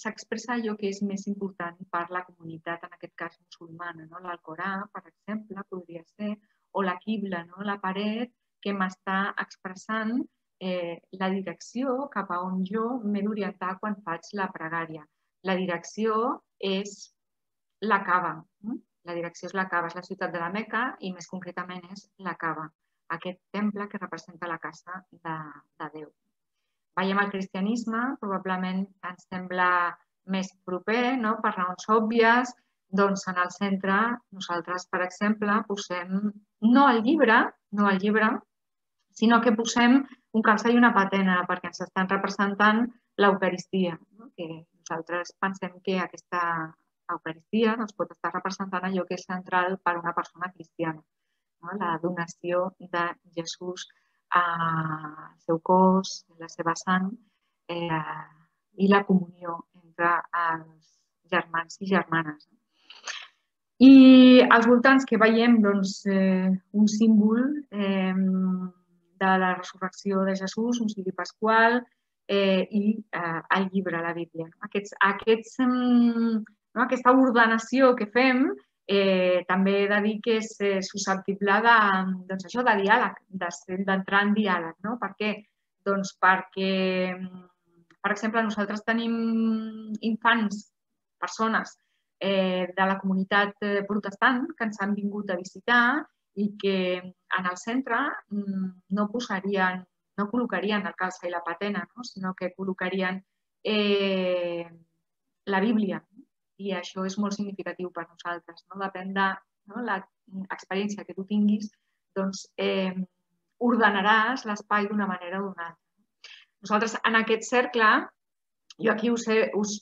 Speaker 2: s'expressa allò que és més important per la comunitat, en aquest cas musulmana. L'Alcorà, per exemple, podria ser, o la quibla, la paret que m'està expressant la direcció cap a on jo m'he d'orientar quan faig la pregària. La direcció és la Kaaba. La direcció és la Kaaba, és la ciutat de la Meca i més concretament és la Kaaba, aquest temple que representa la casa de Déu. Veiem el cristianisme, probablement ens sembla més proper, per raons òbvies. Doncs en el centre nosaltres, per exemple, posem no el llibre, sinó que posem un calçar i una patena perquè ens estan representant l'Eucaristia. Nosaltres pensem que aquesta Eucaristia pot estar representant allò que és central per a una persona cristiana, la donació de Jesús al seu cos, la seva sang i la comunió entre els germans i germanes. I als voltants que veiem un símbol de la resurrecció de Jesús, un ciri pasqual, i el llibre, la Bíblia. Aquesta ordenació que fem també he de dir que és susceptible de diàleg, d'entrar en diàleg. Per què? Doncs perquè, per exemple, nosaltres tenim infants, persones de la comunitat protestant que ens han vingut a visitar i que en el centre no col·locarien el calça i la patena, sinó que col·locarien la Bíblia. I això és molt significatiu per nosaltres. Depèn de l'experiència que tu tinguis, doncs ordenaràs l'espai d'una manera o d'una altra. Nosaltres en aquest cercle, jo aquí us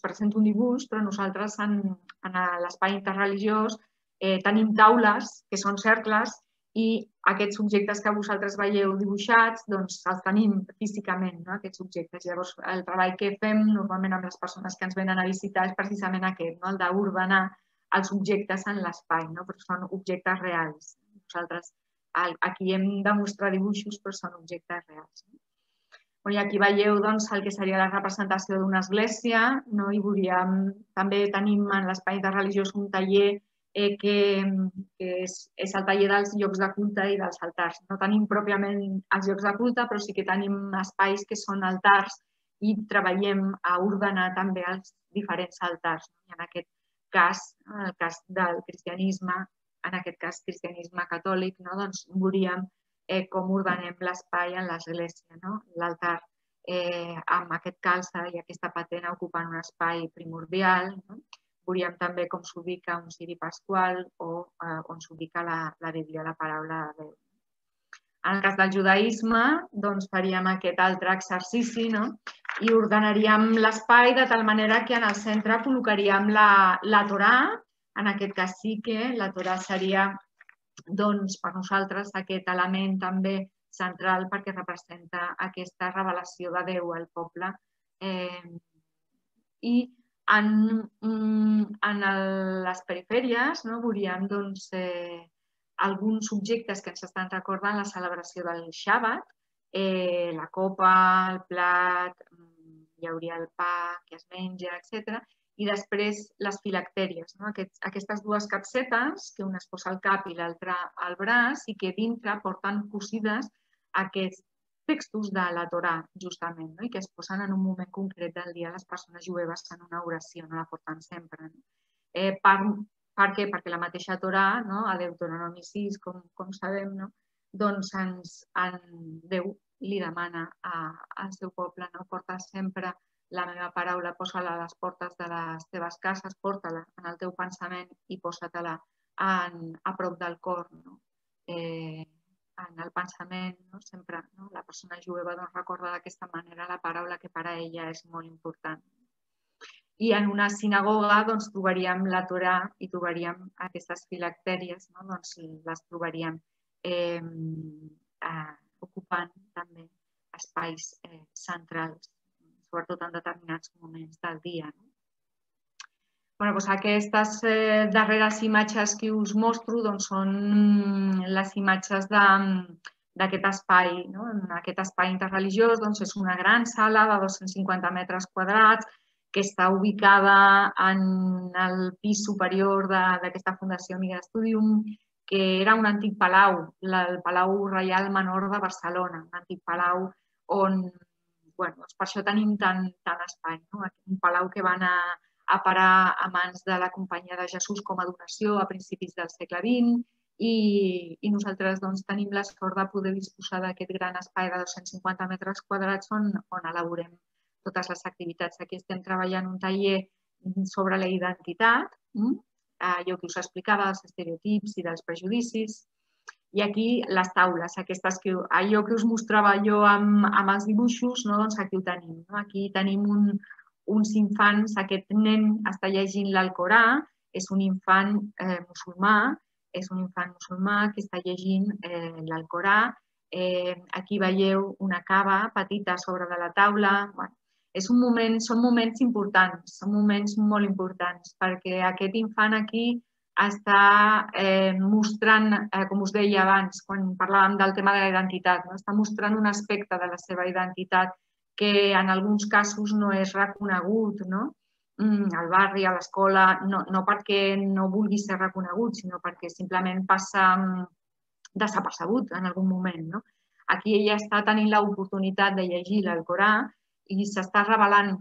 Speaker 2: presento un dibuix, però nosaltres en l'espai interreligiós tenim taules que són cercles i aquests objectes que vosaltres veieu dibuixats doncs els tenim físicament, aquests objectes. Llavors el treball que fem normalment amb les persones que ens venen a visitar és precisament aquest, el d'ordenar els objectes en l'espai, però són objectes reals. Nosaltres aquí hem de mostrar dibuixos però són objectes reals. I aquí veieu el que seria la representació d'una església. També tenim en l'espai interreligiós un taller que és el taller dels llocs de culte i dels altars. No tenim pròpiament els llocs de culte, però sí que tenim espais que són altars i treballem a ordenar també els diferents altars. En aquest cas, en el cas del cristianisme, en aquest cas cristianisme catòlic, veuríem com ordenem l'espai en l'església. L'altar amb aquest calze i aquesta patena ocupant un espai primordial. Veuríem també com s'ubica un ciri pasqual o on s'ubica la Bíblia, la paraula de Déu. En el cas del judaïsme, faríem aquest altre exercici i ordenaríem l'espai de tal manera que en el centre col·locaríem la Torà. En aquest cas sí que la Torà seria per nosaltres aquest element també central perquè representa aquesta revelació de Déu al poble. I en les perifèries veuríem alguns objectes que ens estan recordant la celebració del Xàbat, la copa, el plat, hi hauria el pa que es menja, etc. I després les filactèries, aquestes dues capsetes, que una es posa al cap i l'altra al braç i que dintre porten cosides aquests textos de la Torà, justament, i que es posen en un moment concret del dia les persones jueves en una oració, no la porten sempre. Per què? Perquè la mateixa Torà, a Deuteronomi 6, com sabem, Déu li demana al seu poble, porta sempre la meva paraula, posa-la a les portes de les teves cases, porta-la en el teu pensament i posa-te-la a prop del cor. En el pensament, sempre la persona jueva recorda d'aquesta manera la paraula que per a ella és molt important. I en una sinagoga trobaríem la Torà i trobaríem aquestes filactèries, les trobaríem ocupant també espais centrals, sobretot en determinats moments del dia. Aquestes darreres imatges que us mostro són les imatges d'aquest espai. Aquest espai interreligiós és una gran sala de 250 metres quadrats que està ubicada en el pis superior d'aquesta Fundació Migra Studium, que era un antic palau, el Palau Reial Menor de Barcelona, un antic palau on, per això tenim tant espai. Un palau que va anar a parar a mans de la Companyia de Jesús com a donació a principis del segle XX i nosaltres tenim la sort de poder disposar d'aquest gran espai de 250 metres quadrats on elaborem totes les activitats. Aquí estem treballant un taller sobre la identitat, allò que us explicava dels estereotips i dels prejudicis. I aquí les taules, allò que us mostrava jo amb els dibuixos, aquí ho tenim. Aquí tenim uns infants, aquest nen està llegint l'Alcorà, és un infant musulmà, que està llegint l'Alcorà. Aquí veieu una cava petita sobre de la taula. Són moments importants, són moments molt importants, perquè aquest infant aquí està mostrant, com us deia abans, quan parlàvem del tema de la identitat, està mostrant un aspecte de la seva identitat que en alguns casos no és reconegut al barri, a l'escola, no perquè no vulgui ser reconegut, sinó perquè simplement passa desapercebut en algun moment. Aquí ella està tenint l'oportunitat de llegir l'Alcorà i s'està revelant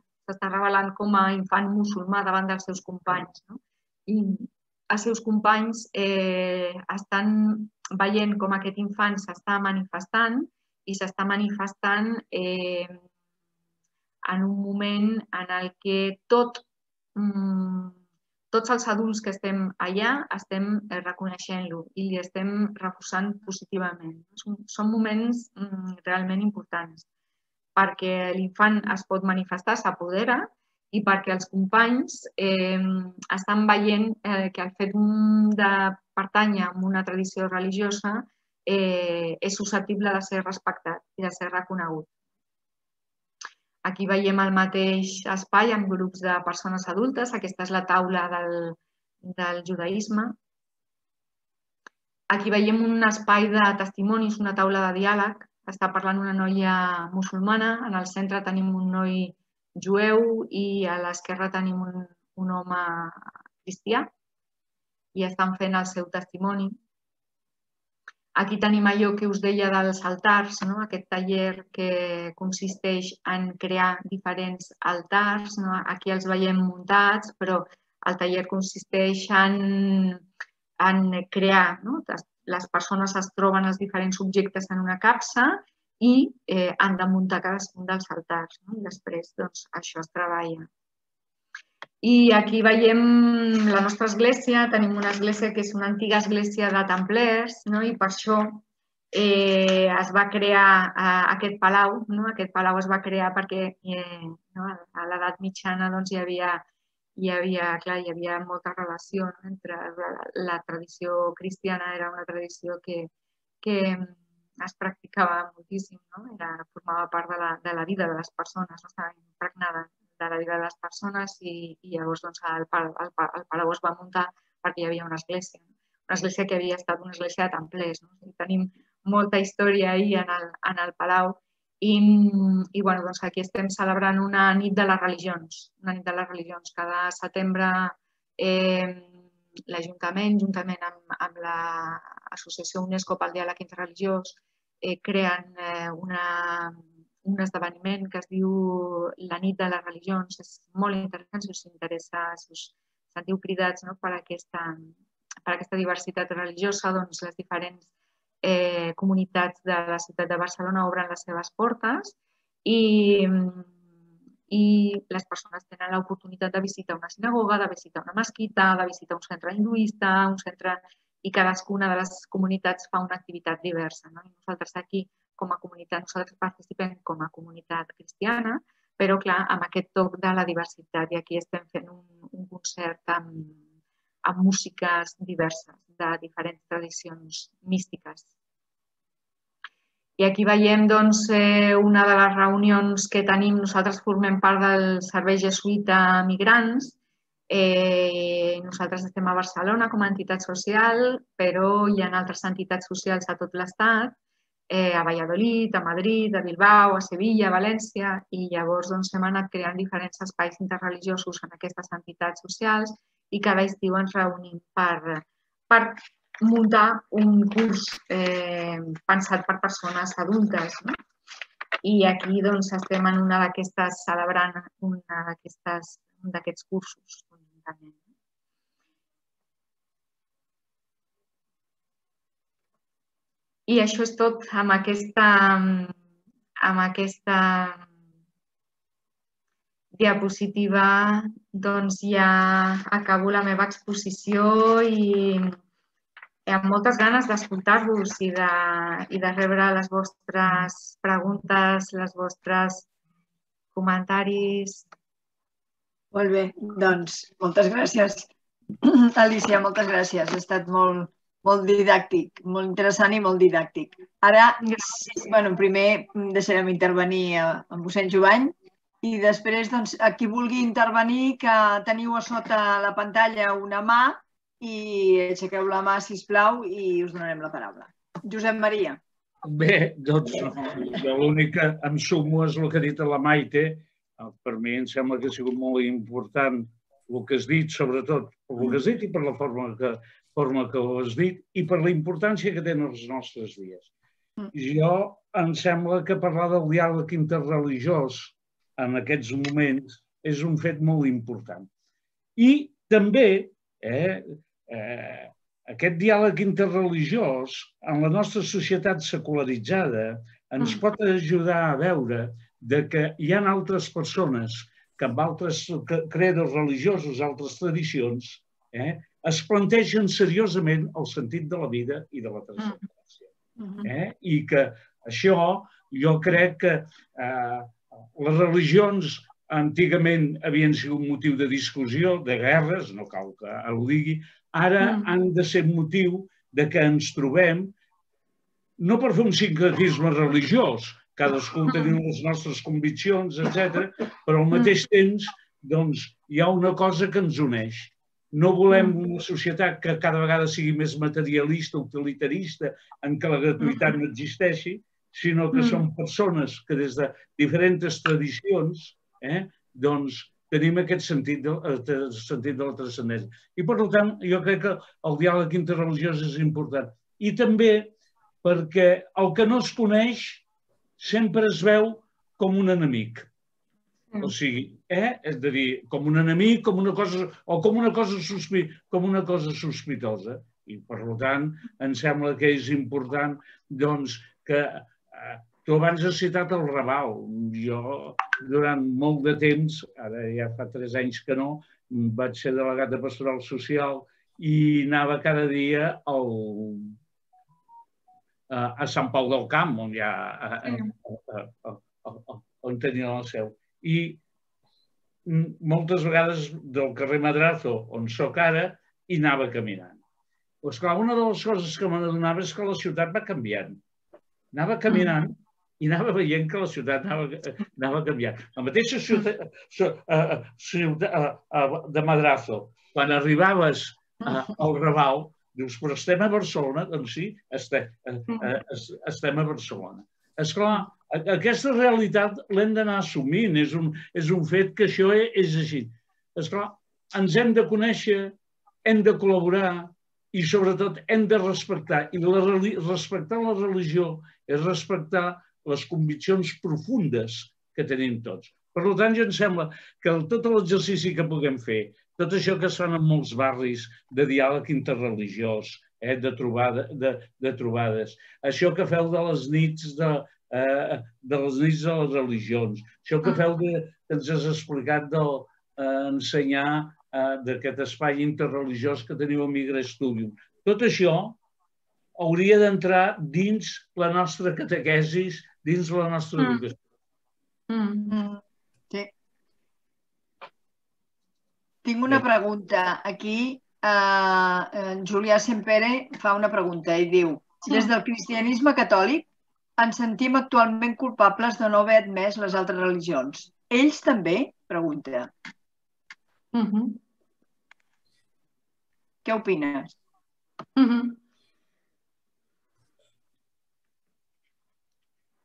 Speaker 2: com a infant musulmà davant dels seus companys. I els seus companys estan veient com aquest infant s'està manifestant i s'està manifestant en un moment en el que tots els adults que estem allà estem reconeixent-lo i li estem reforçant positivament. Són moments realment importants perquè l'infant es pot manifestar, s'apodera i perquè els companys estan veient que el fet de pertànyer a una tradició religiosa és susceptible de ser respectat i de ser reconegut. Aquí veiem el mateix espai amb grups de persones adultes. Aquesta és la taula del judaïsme. Aquí veiem un espai de testimonis, una taula de diàleg. Està parlant una noia musulmana. En el centre tenim un noi jueu i a l'esquerra tenim un home cristià i estan fent el seu testimoni. Aquí tenim allò que us deia dels altars, aquest taller que consisteix en crear diferents altars. Aquí els veiem muntats, però el taller consisteix en crear les persones es troben els diferents objectes en una capsa i han de muntar cadascun dels altars. I després això es treballa. I aquí veiem la nostra església. Tenim una església que és una antiga església de templers i per això es va crear aquest palau. Aquest palau es va crear perquè a l'edat mitjana hi havia molta relació entre la tradició cristiana, era una tradició que es practicava moltíssim, formava part de la vida de les persones, estava impregnada de la vida de les persones i llavors el palau es va muntar perquè hi havia una església que havia estat una església de templers. Tenim molta història ahir en el palau i aquí estem celebrant una nit de les religions. Una nit de les religions. Cada setembre l'Ajuntament, juntament amb l'Associació UNESCO pel Diàleg Interreligiós, creen un esdeveniment que es diu la nit de les religions. És molt interessant, si us interessa, si us sentiu cridats per aquesta diversitat religiosa, les diferents comunitats de la ciutat de Barcelona obren les seves portes i les persones tenen l'oportunitat de visitar una sinagoga, de visitar una mesquita, de visitar un centre hinduista, i cadascuna de les comunitats fa una activitat diversa. Nosaltres aquí, com a comunitat, nosaltres participem com a comunitat cristiana, però, clar, amb aquest toc de la diversitat. I aquí estem fent un concert amb músiques diverses, de diferents tradicions místiques. I aquí veiem una de les reunions que tenim. Nosaltres formem part del Servei Jesuïta Migrants. Nosaltres estem a Barcelona com a entitat social, però hi ha altres entitats socials a tot l'Estat, a Valladolid, a Madrid, a Bilbao, a Sevilla, a València, i llavors hem anat creant diferents espais interreligiosos en aquestes entitats socials i cada estiu ens reunim per muntar un curs pensat per persones adultes. I aquí estem en una d'aquestes, celebrant un d'aquests cursos. I això és tot. Amb aquesta diapositiva ja acabo la meva exposició i amb moltes ganes d'escoltar-vos i de rebre les vostres preguntes, els vostres comentaris.
Speaker 1: Molt bé, doncs moltes gràcies, Alicia, moltes gràcies. Ha estat molt didàctic, molt interessant i molt didàctic. Ara, primer deixarem intervenir en mossèn Jovany i després, a qui vulgui intervenir, que teniu a sota la pantalla una mà i aixequeu la mà, sisplau, i us donarem la paraula. Josep Maria.
Speaker 3: Bé, doncs jo l'únic que em sumo és el que ha dit la Maite. Per mi em sembla que ha sigut molt important el que has dit, sobretot per el que has dit i per la forma que ho has dit i per la importància que tenen les nostres vies. Jo em sembla que parlar del diàleg interreligiós en aquests moments és un fet molt important. I també aquest diàleg interreligiós en la nostra societat secularitzada ens pot ajudar a veure que hi ha altres persones que amb altres credos religiosos, altres tradicions, es plantegen seriosament el sentit de la vida i de la transcendència. I que això, jo crec que les religions antigament havien sigut motiu de discussió, de guerres, no cal que ho digui, ara han de ser motiu que ens trobem, no per fer un sincretisme religiós, cadascú tenim les nostres conviccions, etc., però al mateix temps hi ha una cosa que ens uneix. No volem una societat que cada vegada sigui més materialista, utilitarista, en què la gratuïtat no existeixi, sinó que són persones que des de diferents tradicions tenim aquest sentit de la transcendència. I, per tant, jo crec que el diàleg interreligiós és important. I també perquè el que no es coneix sempre es veu com un enemic. O sigui, és a dir, com un enemic, com una cosa sospitosa. I, per tant, em sembla que és important que tu abans has citat el Raval. Jo, durant molt de temps, ara ja fa 3 anys que no, vaig ser delegat de Pastoral Social i anava cada dia a Sant Pau del Camp, on tenia la seu. I moltes vegades del carrer Madrazo, on soc ara, hi anava caminant. Doncs clar, una de les coses que m'adonava és que la ciutat va canviant. Anava caminant i anava veient que la ciutat anava canviant. La mateixa ciutat de Madrazo, quan arribaves al Raval, dius, però estem a Barcelona? Doncs sí, estem a Barcelona. Esclar, aquesta realitat l'hem d'anar assumint, és un fet que això és així. Esclar, ens hem de conèixer, hem de col·laborar i sobretot hem de respectar. I respectar la religió és respectar les conviccions profundes que tenim tots. Per tant, jo em sembla que tot l'exercici que puguem fer, tot això que es fan en molts barris de diàleg interreligiós, de trobades, això que feu de les nits de les religions, això que feu que ens has explicat d'ensenyar d'aquest espai interreligiós que teniu a Migra Studium. Tot això hauria d'entrar dins la nostra catequesis, dins la nostra educació.
Speaker 1: Sí. Tinc una pregunta. Aquí Julià Sempere fa una pregunta i diu: des del cristianisme catòlic ens sentim actualment culpables de no haver admès les altres religions. Ells també? Pregunta. Què opines?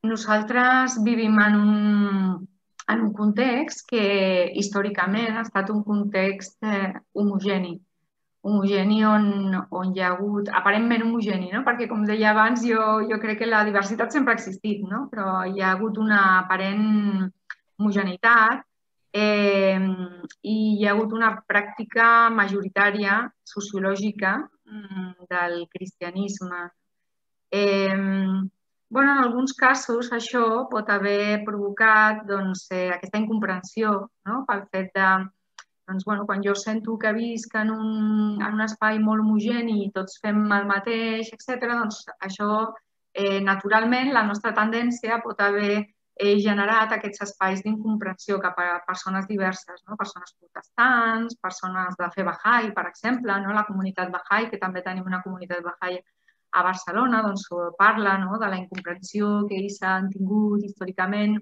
Speaker 2: Nosaltres vivim en un context que històricament ha estat un context homogeni. Homogeni on hi ha hagut, aparentment homogeni, perquè com deia abans, jo crec que la diversitat sempre ha existit, però hi ha hagut una aparent homogeneïtat i hi ha hagut una pràctica majoritària sociològica del cristianisme. En alguns casos això pot haver provocat aquesta incomprensió pel fet de, quan jo sento que visc en un espai molt homogeni i tots fem el mateix, etc., doncs això naturalment la nostra tendència pot haver generat aquests espais d'incomprensió cap a persones diverses, persones protestants, persones de fe Bahá'í, per exemple, la comunitat Bahá'í, que també tenim una comunitat Bahá'í a Barcelona, doncs parla de la incomprensió que ells han tingut històricament.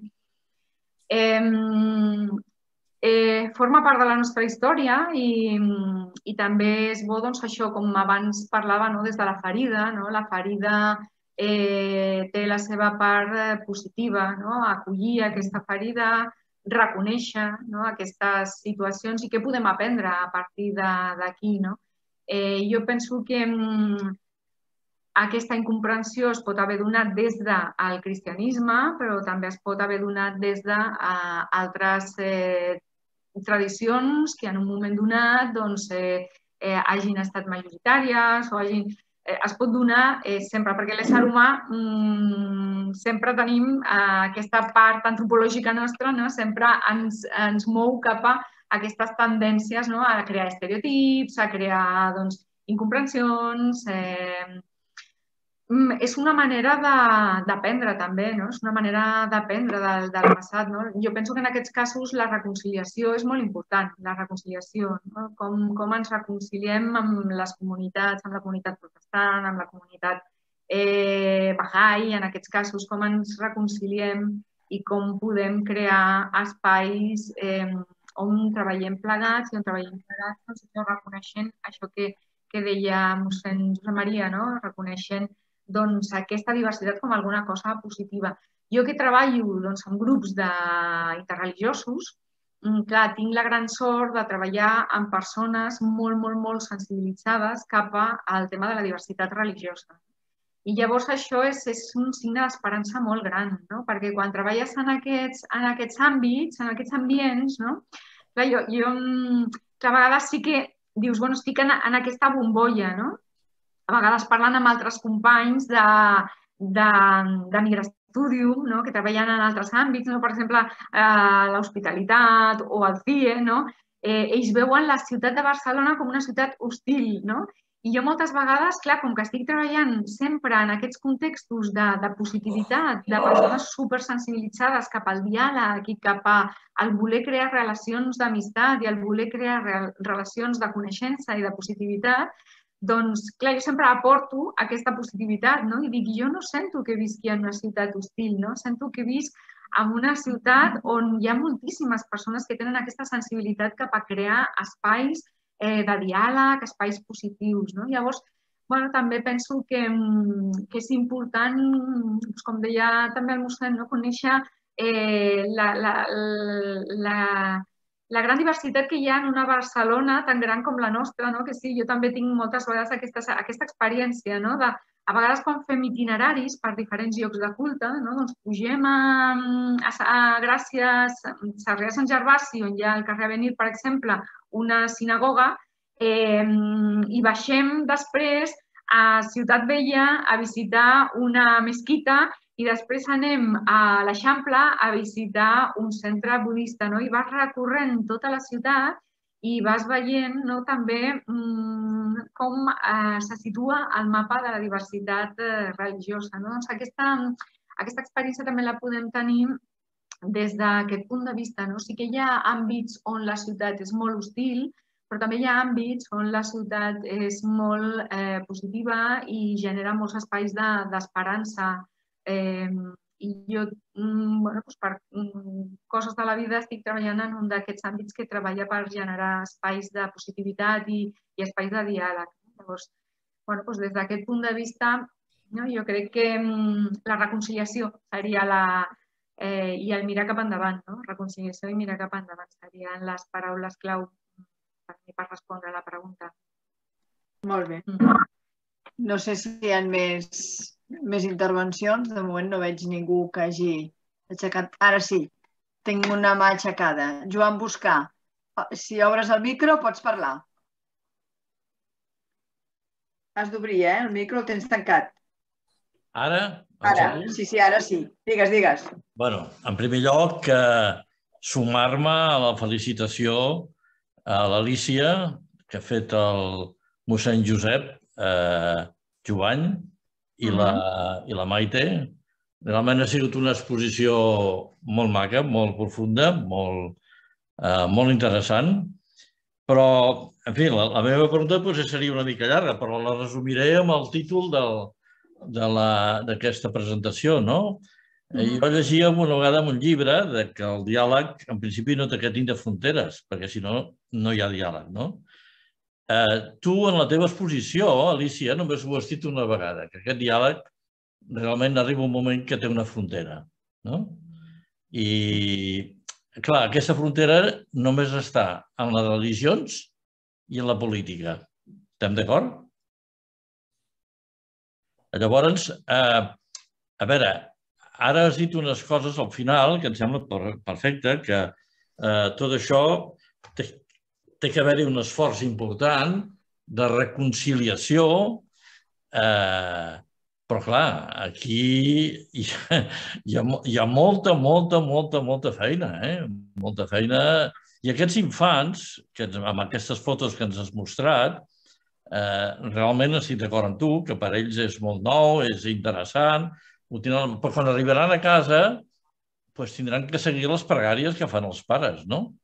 Speaker 2: Forma part de la nostra història i també és bo, això, com abans parlava, des de la ferida. La ferida té la seva part positiva, acollir aquesta ferida, reconèixer aquestes situacions i què podem aprendre a partir d'aquí. Jo penso que aquesta incomprensió es pot haver donat des del cristianisme, però també es pot haver donat des d'altres tradicions que en un moment donat hagin estat majoritàries o es pot donar sempre, perquè l'ésser humà sempre tenim aquesta part antropològica nostra, sempre ens mou cap a aquestes tendències a crear estereotips, a crear incomprensions. És una manera d'aprendre també, és una manera d'aprendre del passat. Jo penso que en aquests casos la reconciliació és molt important, la reconciliació, com ens reconciliem amb les comunitats, amb la comunitat protestant, amb la comunitat Bahá'í, en aquests casos, com ens reconciliem i com podem crear espais on treballem plegats i on treballem plegats reconeixent això que deia mossèn Josep Maria, reconeixent aquesta diversitat com alguna cosa positiva. Jo que treballo en grups interreligiosos, clar, tinc la gran sort de treballar amb persones molt, molt, molt sensibilitzades cap al tema de la diversitat religiosa. I llavors això és un signe d'esperança molt gran, perquè quan treballes en aquests àmbits, en aquests ambients, clar, jo a vegades sí que dius, bueno, estic en aquesta bombolla, a vegades parlant amb altres companys de Migrastudium, que treballen en altres àmbits, per exemple, l'hospitalitat o el CIE, ells veuen la ciutat de Barcelona com una ciutat hostil, i jo moltes vegades, clar, com que estic treballant sempre en aquests contextos de positivitat, de persones supersensibilitzades cap al diàleg i cap al voler crear relacions d'amistat i al voler crear relacions de coneixença i de positivitat, doncs, clar, jo sempre aporto aquesta positivitat, i dic, jo no sento que visqui en una ciutat hostil, sento que visc en una ciutat on hi ha moltíssimes persones que tenen aquesta sensibilitat cap a crear espais de diàleg, espais positius. Llavors, també penso que és important, com deia també el mossèn, conèixer la gran diversitat que hi ha en una Barcelona tan gran com la nostra, que sí, jo també tinc moltes vegades aquesta experiència de a vegades quan fem itineraris per diferents llocs de culte, doncs pugem a Gràcia, Sarrià de Sant Gervasi, on hi ha al carrer Avenir, per exemple, una sinagoga, i baixem després a Ciutat Vella a visitar una mesquita i després anem a l'Eixample a visitar un centre budista, i vas recorrent tota la ciutat i vas veient també com se situa el mapa de la diversitat religiosa. Doncs aquesta experiència també la podem tenir des d'aquest punt de vista. Sí que hi ha àmbits on la ciutat és molt hostil, però també hi ha àmbits on la ciutat és molt positiva i genera molts espais d'esperança. I jo, per coses de la vida, estic treballant en un d'aquests àmbits que treballa per generar espais de positivitat i espais de diàleg. Llavors, des d'aquest punt de vista, jo crec que la reconciliació seria i el mirar cap endavant, reconciliació i mirar cap endavant serien les paraules clau per respondre a la pregunta.
Speaker 1: Molt bé. No sé si hi ha més intervencions. De moment no veig ningú que hagi aixecat. Ara sí, tinc una mà aixecada. Joan Buscà, si obres el micro pots parlar. Has d'obrir, el micro el tens tancat.
Speaker 4: Ara?
Speaker 1: Ara, sí, ara sí. Digues.
Speaker 4: Bueno, en primer lloc, sumar-me a la felicitació a l'Alícia, que ha fet el mossèn Josep Jovany i la Maite. Realment ha sigut una exposició molt maca, molt profunda, molt interessant. Però, en fi, la meva pregunta potser seria una mica llarga, però la resumiré amb el títol d'aquesta presentació. Jo llegia una vegada en un llibre que el diàleg, en principi, no té que tindre fronteres, perquè si no, no hi ha diàleg. Tu, en la teva exposició, Alícia, només ho has dit una vegada, que aquest diàleg realment arriba un moment que té una frontera. I, clar, aquesta frontera només està en les religions i en la política. Estem d'acord? Llavors, a veure, ara has dit unes coses al final que em sembla perfecte, que tot això té que haver-hi un esforç important de reconciliació, però clar, aquí hi ha molta feina, molta feina. I aquests infants, amb aquestes fotos que ens has mostrat, realment estic d'acord amb tu, que per ells és molt nou, és interessant, però quan arribaran a casa tindran que seguir les pregàries que fan els pares, no?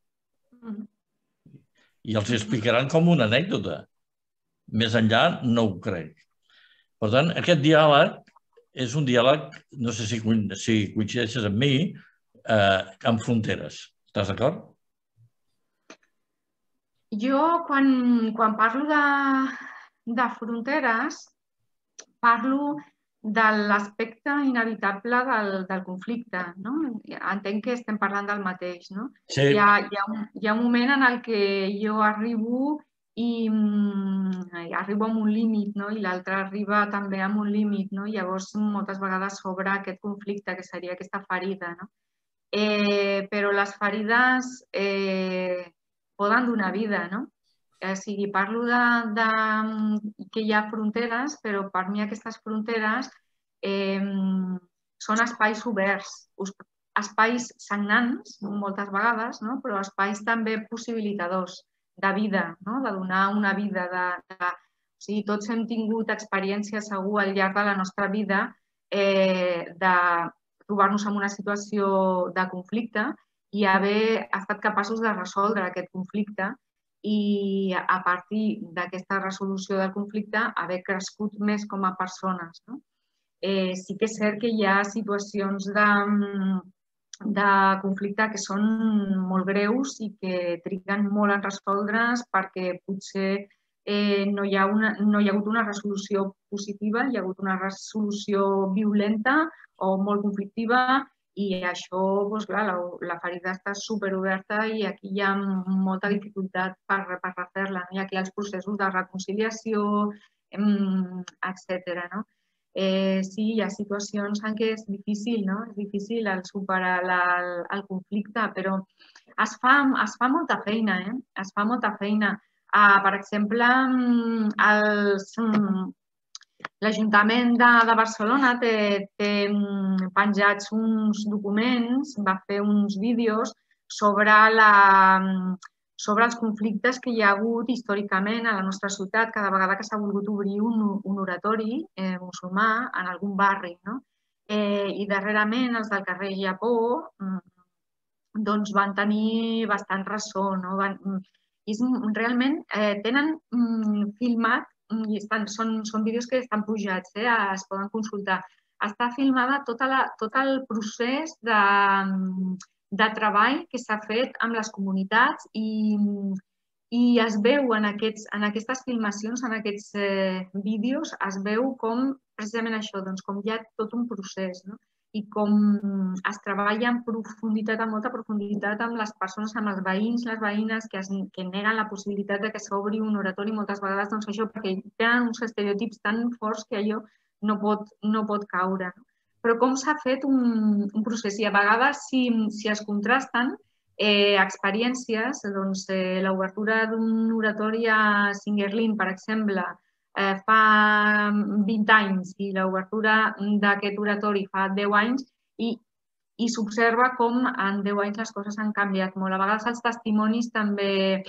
Speaker 4: I els explicaran com una anècdota. Més enllà no ho crec. Per tant, aquest diàleg és un diàleg, no sé si coincideixes amb mi, amb fronteres. Estàs d'acord?
Speaker 2: Jo, quan parlo de fronteres, parlo de l'aspecte inevitable del conflicte. Entenc que estem parlant del mateix.
Speaker 4: Sí.
Speaker 2: Hi ha un moment en el que jo arribo amb un límit, i l'altre arriba també amb un límit. Llavors, moltes vegades s'obre aquest conflicte, que seria aquesta ferida. Però les ferides poden donar vida. sigui, parlo que hi ha fronteres, però per mi aquestes fronteres són espais oberts, espais sagnants moltes vegades, no? Però espais també possibilitadors de vida, no? De donar una vida. O sigui, tots hem tingut experiències segur al llarg de la nostra vida de trobar-nos en una situació de conflicte i haver estat capaços de resoldre aquest conflicte i a partir d'aquesta resolució del conflicte haver crescut més com a persones. No? Sí que és cert que hi ha situacions de conflicte que són molt greus i que triguen molt en resoldre's perquè potser no hi ha hagut una resolució positiva, hi ha hagut una resolució violenta o molt conflictiva i això, doncs clar, la ferida està superoberta i aquí hi ha molta dificultat per refer-la. Hi ha aquí els processos de reconciliació, etc. No? Sí, hi ha situacions en què és difícil, no? És difícil superar el conflicte, però es fa molta feina, Es fa molta feina. Per exemple, l'Ajuntament de Barcelona té penjats uns documents, va fer uns vídeos sobre els conflictes que hi ha hagut històricament a la nostra ciutat cada vegada que s'ha volgut obrir un oratori musulmà en algun barri. No? I darrerament els del carrer Japó doncs van tenir bastant ressò. No? Realment tenen filmat, i són vídeos que estan pujats, es poden consultar. Està filmada tot el procés de treball que s'ha fet amb les comunitats i es veu en aquestes filmacions, en aquests vídeos, es veu com precisament això, com hi ha tot un procés, no? I com es treballa en profunditat, amb molta profunditat amb les persones, amb els veïns, les veïnes que neguen la possibilitat de que s'obri un oratori moltes vegades, doncs això, perquè tenen uns estereotips tan forts que allò no pot caure. Però com s'ha fet un procés i a vegades si es contrasten experiències, doncs l'obertura d'un oratori a Singuerlín, per exemple, fa 20 anys i l'obertura d'aquest oratori fa 10 anys i s'observa com en 10 anys les coses han canviat molt. A vegades els testimonis també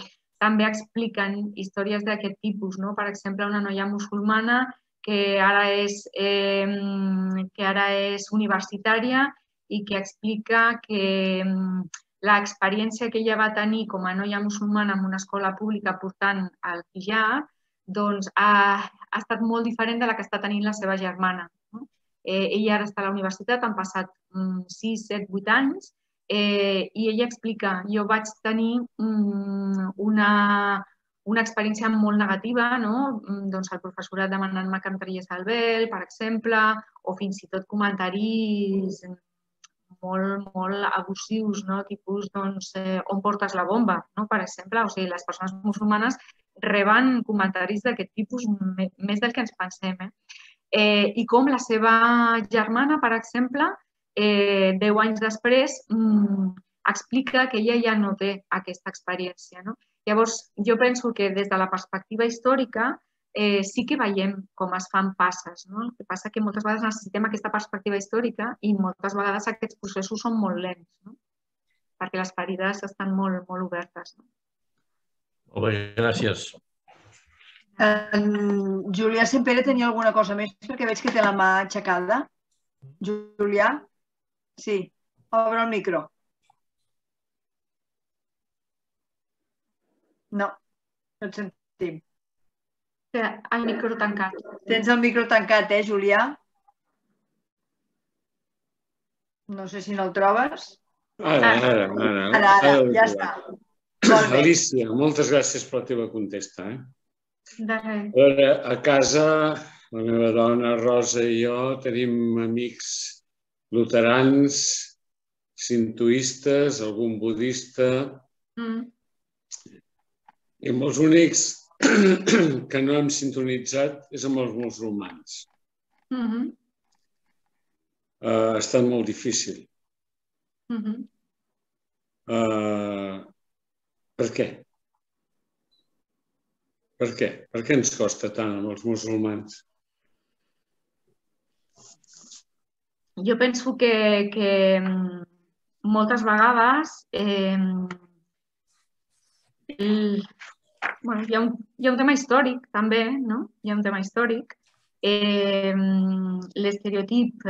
Speaker 2: expliquen històries d'aquest tipus. Per exemple, una noia musulmana que ara és universitària i que explica que l'experiència que ella va tenir com a noia musulmana en una escola pública portant el hijab doncs ha estat molt diferent de la que està tenint la seva germana. Ella ara està a la universitat, han passat 6, 7, 8 anys i ella explica, jo vaig tenir una experiència molt negativa, doncs el professorat demanant-me que em tragués el vel, per exemple, o fins i tot comentaris molt abusius, tipus on portes la bomba, per exemple. O sigui, les persones musulmanes reben comentaris d'aquest tipus més del que ens pensem. I com la seva germana, per exemple, 10 anys després, explica que ella ja no té aquesta experiència. Llavors, jo penso que des de la perspectiva històrica sí que veiem com es fan passes. El que passa que moltes vegades necessitem aquesta perspectiva històrica i moltes vegades aquests processos són molt lents, perquè les ferides estan molt obertes.
Speaker 4: Molt bé, gràcies.
Speaker 1: Julià Sempere tenia alguna cosa més perquè veig que té la mà aixecada. Julià? Sí, obre el micro. No et sentim.
Speaker 2: El micro tancat.
Speaker 1: Tens el micro tancat, Julià? No sé si no el trobes. Ara, ja està.
Speaker 5: Alicia, moltes gràcies per la teva contesta.
Speaker 2: De res.
Speaker 5: A casa, la meva dona Rosa i jo tenim amics luterans, sintoistes, algun budista, i amb els únics que no hem sintonitzat és amb els musulmans. Ha estat molt difícil. Per què? Per què? Per què ens costa tant amb els musulmans?
Speaker 2: Jo penso que moltes vegades hi ha un tema històric també, no? Hi ha un tema històric. L'estereotip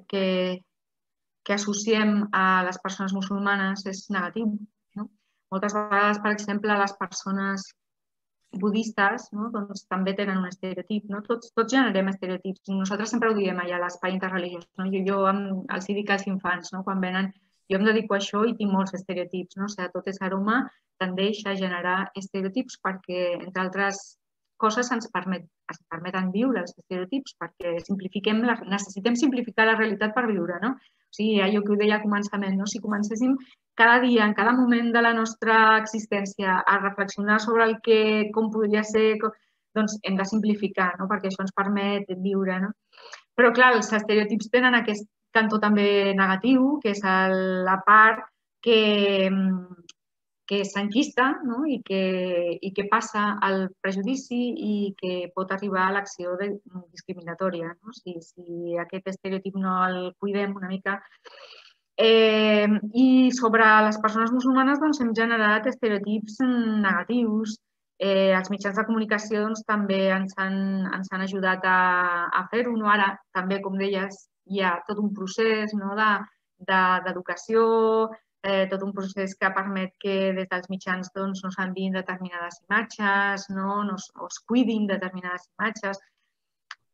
Speaker 2: que associem a les persones musulmanes és negatiu. Moltes vegades, per exemple, les persones budistes també tenen un estereotip. Tots generem estereotips. Nosaltres sempre ho diem allà a l'espai interreligiós. Jo els dic als infants, quan venen, jo em dedico a això i tinc molts estereotips. O sigui, tot ésser humà tendeix a generar estereotips perquè, entre altres coses, ens permeten viure els estereotips perquè necessitem simplificar la realitat per viure. O sigui, allò que ho deia al començament, si comencéssim cada dia, en cada moment de la nostra existència, a reflexionar sobre com podria ser, doncs hem de simplificar, perquè això ens permet viure. Però, clar, els estereotips tenen aquest cantó també negatiu, que és la part que s'enquista i que passa al prejudici i que pot arribar a l'acció discriminatòria. Si aquest estereotip no el cuidem una mica. I sobre les persones musulmanes hem generat estereotips negatius. Els mitjans de comunicació també ens han ajudat a fer-ho. Ara també, com deies, hi ha tot un procés d'educació, tot un procés que permet que des dels mitjans no s'enviïn determinades imatges, no es cuidin determinades imatges.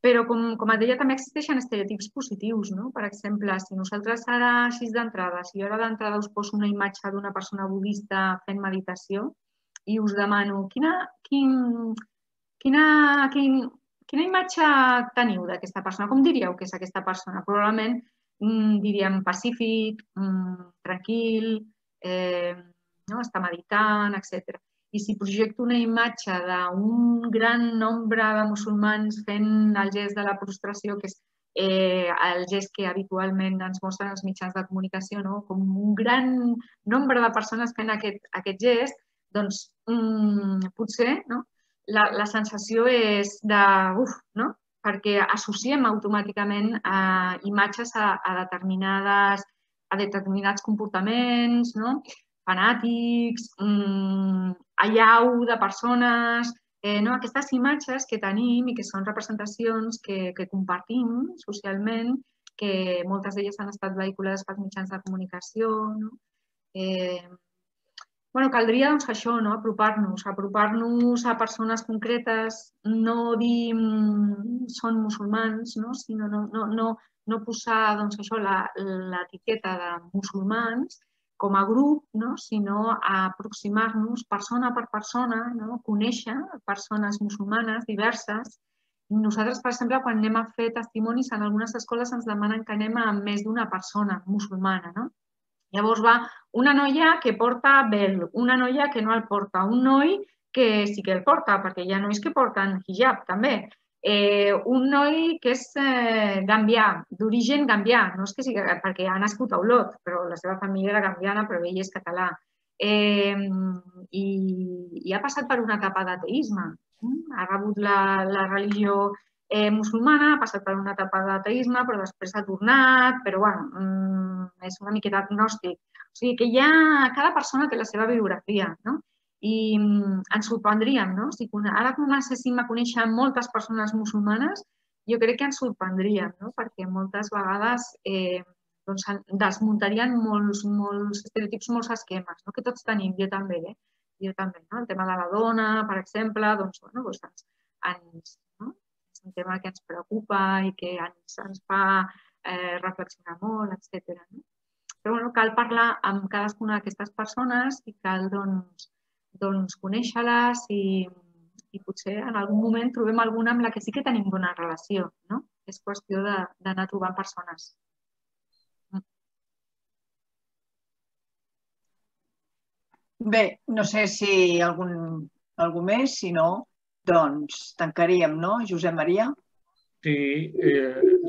Speaker 2: Però, com et deia, també existeixen estereotips positius. Per exemple, si nosaltres ara, així d'entrada, si jo ara d'entrada us poso una imatge d'una persona budista fent meditació i us demano quina imatge teniu d'aquesta persona, com diríeu que és aquesta persona? Probablement diríem pacífic, tranquil, està meditant, etc. I si projecto una imatge d'un gran nombre de musulmans fent el gest de la prostració, que és el gest que habitualment ens mostren els mitjans de comunicació, com un gran nombre de persones fent aquest gest, doncs potser la sensació és de uf, perquè associem automàticament imatges a determinats comportaments, fanàtics, allau de persones, aquestes imatges que tenim i que són representacions que compartim socialment, que moltes d'elles han estat vehiculades pels mitjans de comunicació. Caldria això, apropar-nos a persones concretes, no dir són musulmans, sinó no posar l'etiqueta de musulmans com a grup, sinó aproximar-nos persona per persona, conèixer persones musulmanes diverses. Nosaltres, per exemple, quan anem a fer testimonis, en algunes escoles ens demanen que anem amb més d'una persona musulmana. Llavors va una noia que porta vel, una noia que no el porta, un noi que sí que el porta, perquè hi ha nois que porten hijab també, un noi que és gambià, d'origen gambià, no és que sigui perquè ha nascut a Olot, però la seva família era gambiana, però ell és català. I ha passat per una etapa d'ateisme. Ha rebut la religió musulmana, ha passat per una etapa d'ateisme, però després ha tornat, però és una miqueta agnòstic. O sigui que cada persona té la seva biografia, i ens sorprendríem, si ara comencéssim a conèixer moltes persones musulmanes, jo crec que ens sorprendríem, perquè moltes vegades desmuntarien molts estereotips, molts esquemes, que tots tenim, jo també. El tema de la dona, per exemple, és un tema que ens preocupa i que ens fa reflexionar molt, etc. Però cal parlar amb cadascuna d'aquestes persones i cal conèixer-les i potser en algun moment trobem alguna amb la que sí que tenim bona relació. És qüestió d'anar trobant persones.
Speaker 1: Bé, no sé si algú més, si no, doncs tancaríem, no, Josep Maria?
Speaker 3: Sí,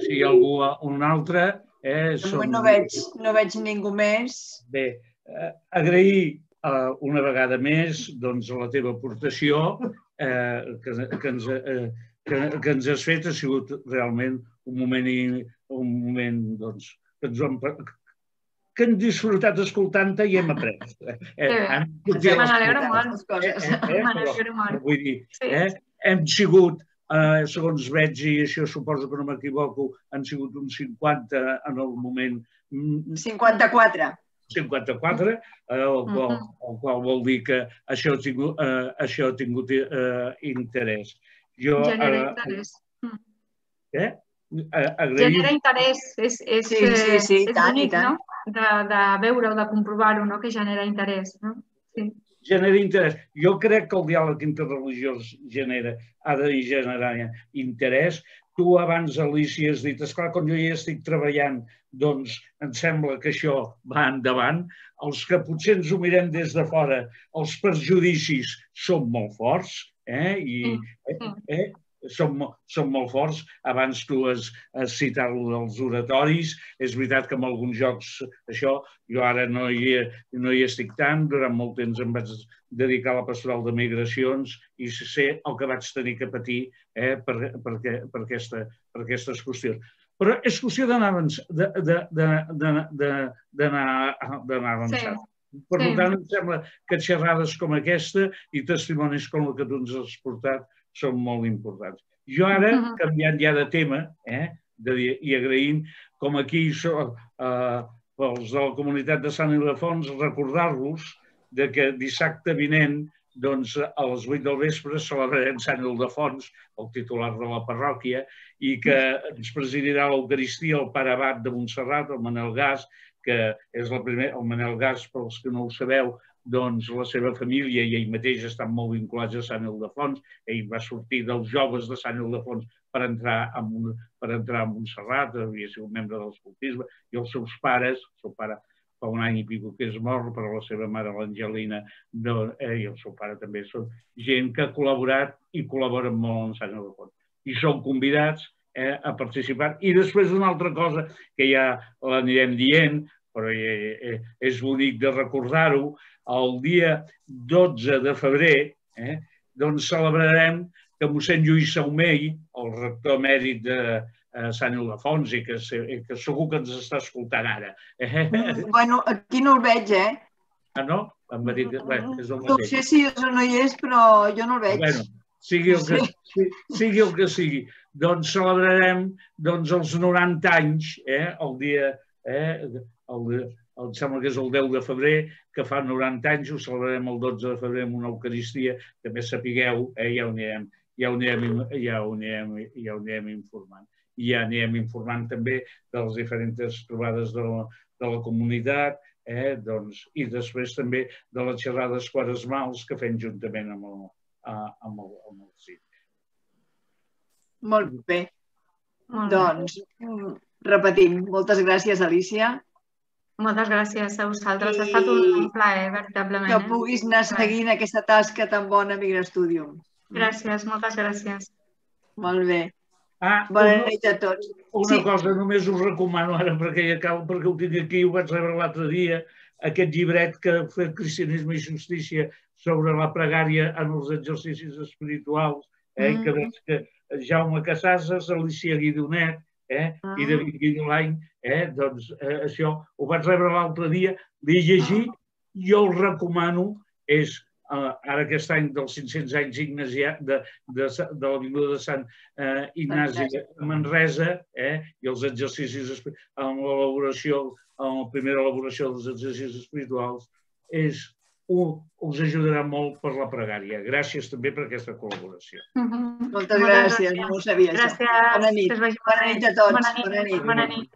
Speaker 3: si hi ha algú, un altre...
Speaker 1: No veig ningú més.
Speaker 3: Bé, agrair una vegada més la teva aportació que ens has fet ha sigut realment un moment doncs, que hem disfrutat escoltant-te i hem après.
Speaker 2: Me n'alegro molt.
Speaker 3: Vull dir, hem sigut, segons veig, i això suposo que no m'equivoco, han sigut uns 50 en el moment...
Speaker 1: 54.
Speaker 3: 54, el qual vol dir que això ha tingut interès.
Speaker 2: Genera interès.
Speaker 3: Genera
Speaker 2: interès. És bonic, no? De veure o de comprovar-ho, que genera interès.
Speaker 3: Genera interès. Jo crec que el diàleg interreligiós ha de generar interès. Tu abans, Alicia, has dit, esclar, quan jo ja estic treballant, doncs em sembla que això va endavant. Els que potser ens ho mirem des de fora, els perjudicis són molt forts, són molt forts. Abans tu has citat dels oratoris. És veritat que en alguns jocs això, jo ara no hi estic tant. Durant molt temps em vaig dedicar a la pastoral de migracions i sé el que vaig tenir que patir per aquestes qüestions. Però és qüestió d'anar avançant. Per tant, em sembla que xerrades com aquesta i testimonis com el que tu ens has portat són molt importants. Jo ara, canviant ja de tema i agraint, com aquí pels de la comunitat de Sant Ildefons, recordar-los que dissabte vinent, a les 8 del vespre, celebrarem Sant Ildefons, el titular de la parròquia, i que ens presidirà l'Eucaristia el pare abat de Montserrat, el Manel Gas, que és el Manel Gas, pels que no ho sabeu, doncs la seva família i ell mateix estan molt vinculats a Sant Ildefons. Ell va sortir dels joves de Sant Ildefons per entrar a Montserrat, havia sigut membre de l'escoltisme, i els seus pares, el seu pare fa un any i pico que és mort, però la seva mare, l'Angelina, i el seu pare també són gent que ha col·laborat i col·laboren molt amb Sant Ildefons. I són convidats a participar. I després una altra cosa que ja l'anirem dient, però és bonic de recordar-ho, el dia 12 de febrer doncs celebrarem que mossèn Lluís Saumell, el rector emèrit de Sant Ildefons, i que segur que ens està escoltant ara.
Speaker 1: Bueno, aquí no el veig,
Speaker 3: Ah, no? Em va dir que és el mateix.
Speaker 1: No sé si és o no hi és, però jo no el veig.
Speaker 3: Bueno, sigui el que sigui. Doncs celebrarem els 90 anys, el dia, em sembla que és el 10 de febrer, que fa 90 anys, ho celebrarem el 12 de febrer amb una Eucaristia, també sapigueu, ja ho anirem informant. I ja anirem informant també de les diferents trobades de la comunitat i després també de les xerrades quaresmals que fem juntament amb el CIT.
Speaker 1: Molt bé. Doncs repetim. Moltes gràcies, Alicia.
Speaker 2: Moltes gràcies a vosaltres. Ha estat un plaer, veritablement.
Speaker 1: Que puguis anar seguint aquesta tasca tan bona a Migrastudium.
Speaker 2: Gràcies, moltes gràcies.
Speaker 1: Molt bé. Bona nit a tots.
Speaker 3: Una cosa, només us recomano ara, perquè ho tinc aquí, ho vaig rebre l'altre dia, aquest llibret que fa Cristianisme i Justícia sobre la pregària en els exercicis espirituals, que veig que Jaume Casasses, Alicia Guidonet i David Guidolany, doncs això ho vaig rebre l'altre dia, l'he llegit, jo el recomano, és ara aquest any dels 500 anys de l'Avinguda de Sant Ignasi a Manresa i els exercicis en la primera elaboració dels exercicis espirituals us ajudarà molt per la pregària. Gràcies també per aquesta col·laboració.
Speaker 1: Moltes gràcies, no ho sabia.
Speaker 2: Gràcies.
Speaker 1: Bona nit. Bona nit a tots.
Speaker 2: Bona nit.